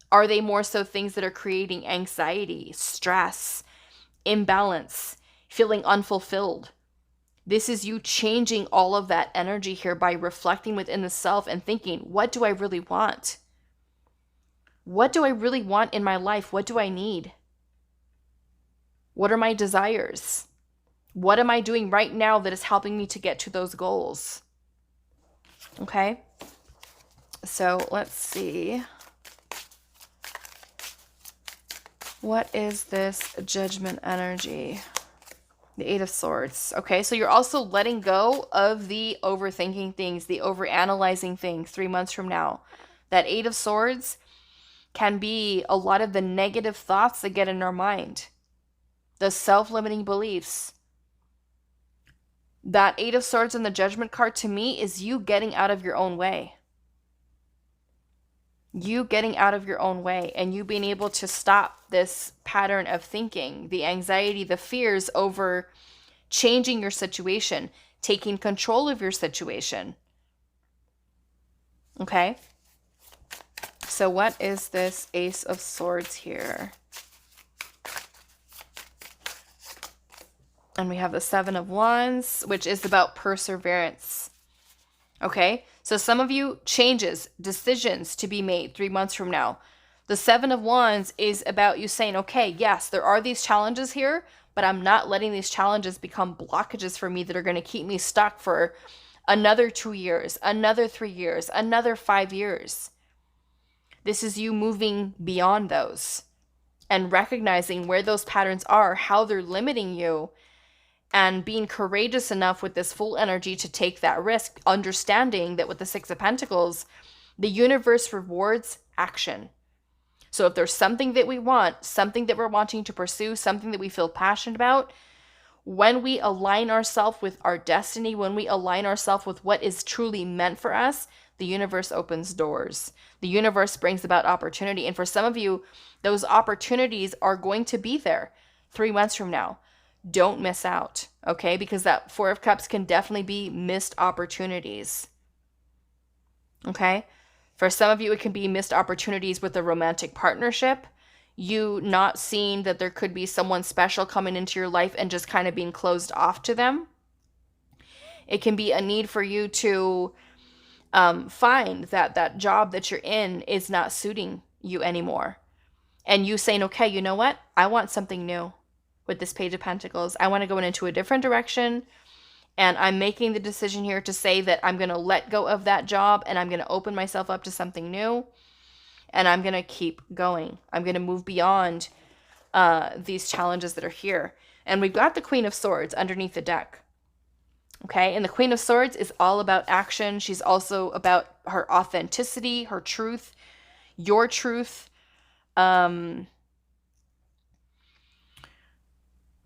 Are they more so things that are creating anxiety, stress, imbalance, feeling unfulfilled? This is you changing all of that energy here by reflecting within the self and thinking, what do I really want? What do I really want in my life? What do I need? What are my desires? What am I doing right now that is helping me to get to those goals? Okay, so let's see. What is this Judgment energy? The Eight of Swords. Okay, so you're also letting go of the overthinking things, the overanalyzing things 3 months from now. That Eight of Swords can be a lot of the negative thoughts that get in our mind, the self-limiting beliefs. That Eight of Swords and the Judgment card to me is you getting out of your own way. You getting out of your own way and you being able to stop this pattern of thinking, the anxiety, the fears over changing your situation, taking control of your situation. Okay? So what is this Ace of Swords here? And we have the Seven of Wands, which is about perseverance. Okay? So some of you, changes, decisions to be made 3 months from now. The Seven of Wands is about you saying, okay, yes, there are these challenges here, but I'm not letting these challenges become blockages for me that are going to keep me stuck for another 2 years, another 3 years, another 5 years. This is you moving beyond those and recognizing where those patterns are, how they're limiting you, and being courageous enough with this full energy to take that risk, understanding that with the Six of Pentacles, the universe rewards action. So if there's something that we want, something that we're wanting to pursue, something that we feel passionate about, when we align ourselves with our destiny, when we align ourselves with what is truly meant for us, the universe opens doors. The universe brings about opportunity. And for some of you, those opportunities are going to be there 3 months from now. Don't miss out, okay? Because that Four of Cups can definitely be missed opportunities, okay? For some of you, it can be missed opportunities with a romantic partnership. You not seeing that there could be someone special coming into your life and just kind of being closed off to them. It can be a need for you to find that that job that you're in is not suiting you anymore. And you saying, okay, you know what? I want something new. With this Page of Pentacles, I want to go into a different direction, and I'm making the decision here to say that I'm going to let go of that job and I'm going to open myself up to something new, and I'm going to keep going. I'm going to move beyond these challenges that are here. And we've got the Queen of Swords underneath the deck. Okay, and the Queen of Swords is all about action. She's also about her authenticity, her truth, your truth,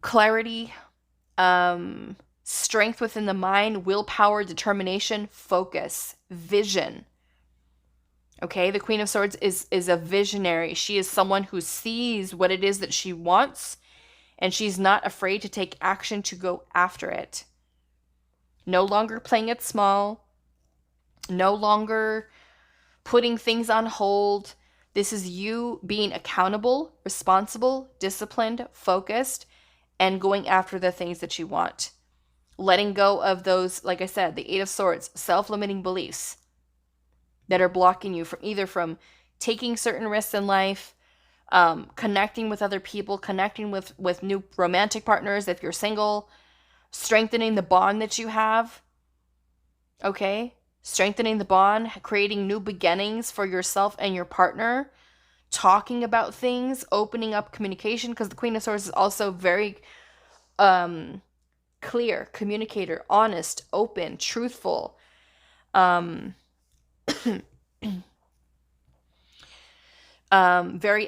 clarity, strength within the mind, willpower, determination, focus, vision. Okay, the Queen of Swords is a visionary. She is someone who sees what it is that she wants, and she's not afraid to take action to go after it. No longer playing it small, no longer putting things on hold. This is you being accountable, responsible, disciplined, focused, and going after the things that you want. Letting go of those, like I said, the Eight of Swords, self-limiting beliefs that are blocking you from taking certain risks in life, connecting with other people, connecting with new romantic partners if you're single, strengthening the bond that you have. Okay? Strengthening the bond, creating new beginnings for yourself and your partner, talking about things, opening up communication, because the Queen of Swords is also very clear, communicator, honest, open, truthful, very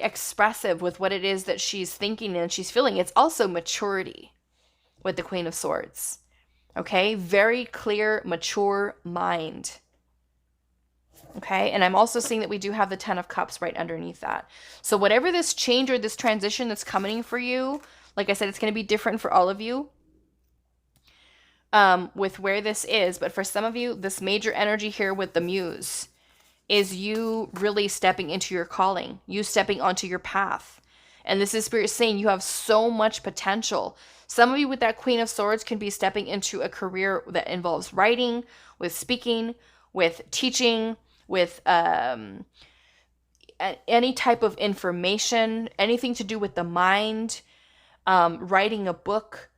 expressive with what it is that she's thinking and she's feeling. It's also maturity with the Queen of Swords. Okay, very clear, mature mind. Okay, and I'm also seeing that we do have the Ten of Cups right underneath that. So whatever this change or this transition that's coming for you, like I said, it's going to be different for all of you with where this is. But for some of you, this major energy here with the Muse is you really stepping into your calling, you stepping onto your path. And this is Spirit saying you have so much potential. Some of you with that Queen of Swords can be stepping into a career that involves writing, with speaking, with teaching, with any type of information, anything to do with the mind, writing a book,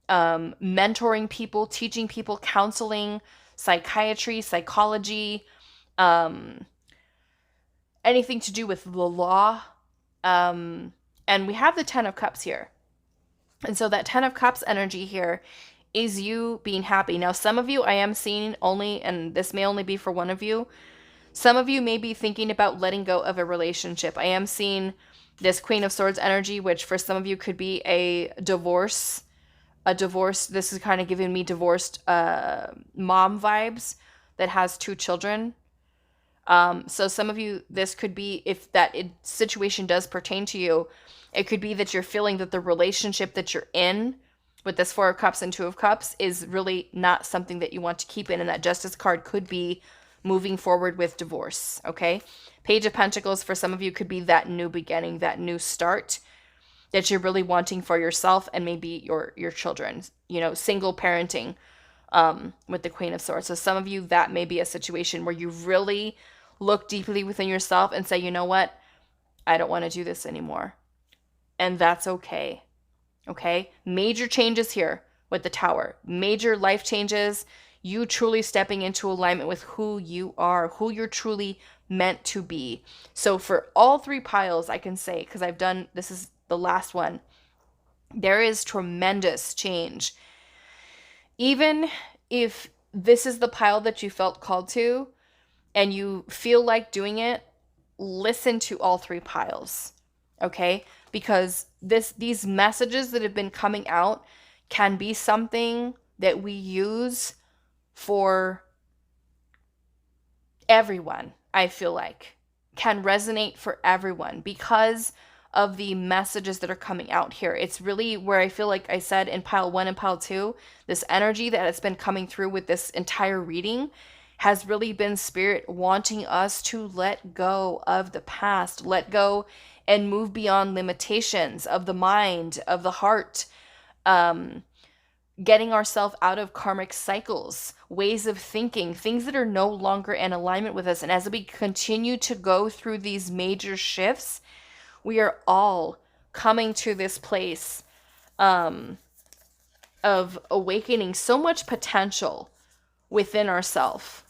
mentoring people, teaching people, counseling, psychiatry, psychology, anything to do with the law. And we have the Ten of Cups here. And so that Ten of Cups energy here is you being happy. Now, some of you I am seeing only, and this may only be for one of you, some of you may be thinking about letting go of a relationship. I am seeing this Queen of Swords energy, which for some of you could be a divorce. This is kind of giving me divorced mom vibes that has 2 children. So some of you, this could be, if that situation does pertain to you, it could be that you're feeling that the relationship that you're in with this 4 of Cups and 2 of Cups is really not something that you want to keep in. And that Justice card could be moving forward with divorce. Okay. Page of Pentacles for some of you could be that new beginning, that new start that you're really wanting for yourself and maybe your children, single parenting, with the Queen of Swords. So some of you, that may be a situation where you really look deeply within yourself and say, you know what? I don't want to do this anymore. And that's okay. Okay? Major changes here with the Tower. Major life changes. You truly stepping into alignment with who you are, who you're truly meant to be. So for all 3 piles, I can say, because this is the last one, there is tremendous change. Even if this is the pile that you felt called to and you feel like doing it, listen to all 3 piles, okay? Because these messages that have been coming out can be something that we use for everyone, I feel like. Can resonate for everyone because of the messages that are coming out here. It's really where I feel like I said in pile 1 and pile 2, this energy that has been coming through with this entire reading has really been Spirit wanting us to let go of the past, let go and move beyond limitations of the mind, of the heart, getting ourselves out of karmic cycles, ways of thinking, things that are no longer in alignment with us. And as we continue to go through these major shifts, we are all coming to this place of awakening so much potential within ourselves.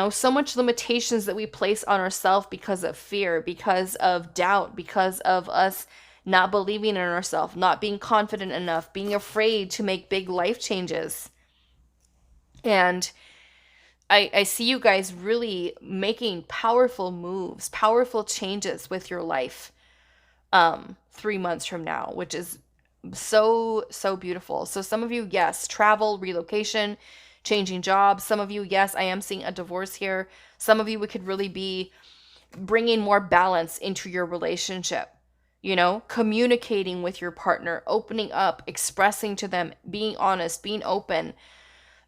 So much limitations that we place on ourselves because of fear, because of doubt, because of us not believing in ourselves, not being confident enough, being afraid to make big life changes. And I see you guys really making powerful moves, powerful changes with your life 3 months from now, which is so, so beautiful. So some of you, yes, travel, relocation, changing jobs. Some of you, yes, I am seeing a divorce here. Some of you, we could really be bringing more balance into your relationship. Communicating with your partner, opening up, expressing to them, being honest, being open,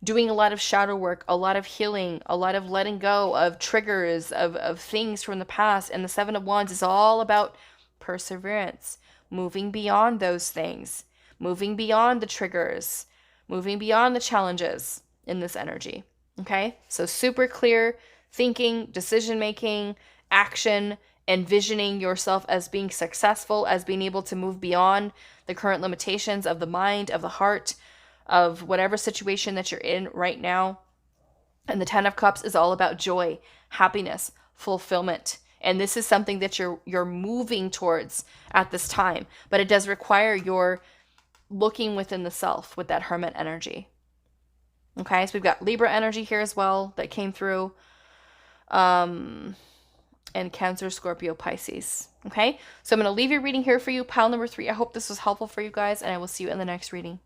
doing a lot of shadow work, a lot of healing, a lot of letting go of triggers, of things from the past. And the Seven of Wands is all about perseverance, moving beyond those things, moving beyond the triggers, moving beyond the challenges in this energy. Okay? So super clear thinking, decision making, action, envisioning yourself as being successful, as being able to move beyond the current limitations of the mind, of the heart, of whatever situation that you're in right now. And the 10 of Cups is all about joy, happiness, fulfillment. And this is something that you're moving towards at this time. But it does require your looking within the self with that Hermit energy. Okay, so we've got Libra energy here as well that came through. And Cancer, Scorpio, Pisces. Okay, so I'm going to leave your reading here for you, pile number 3. I hope this was helpful for you guys, and I will see you in the next reading.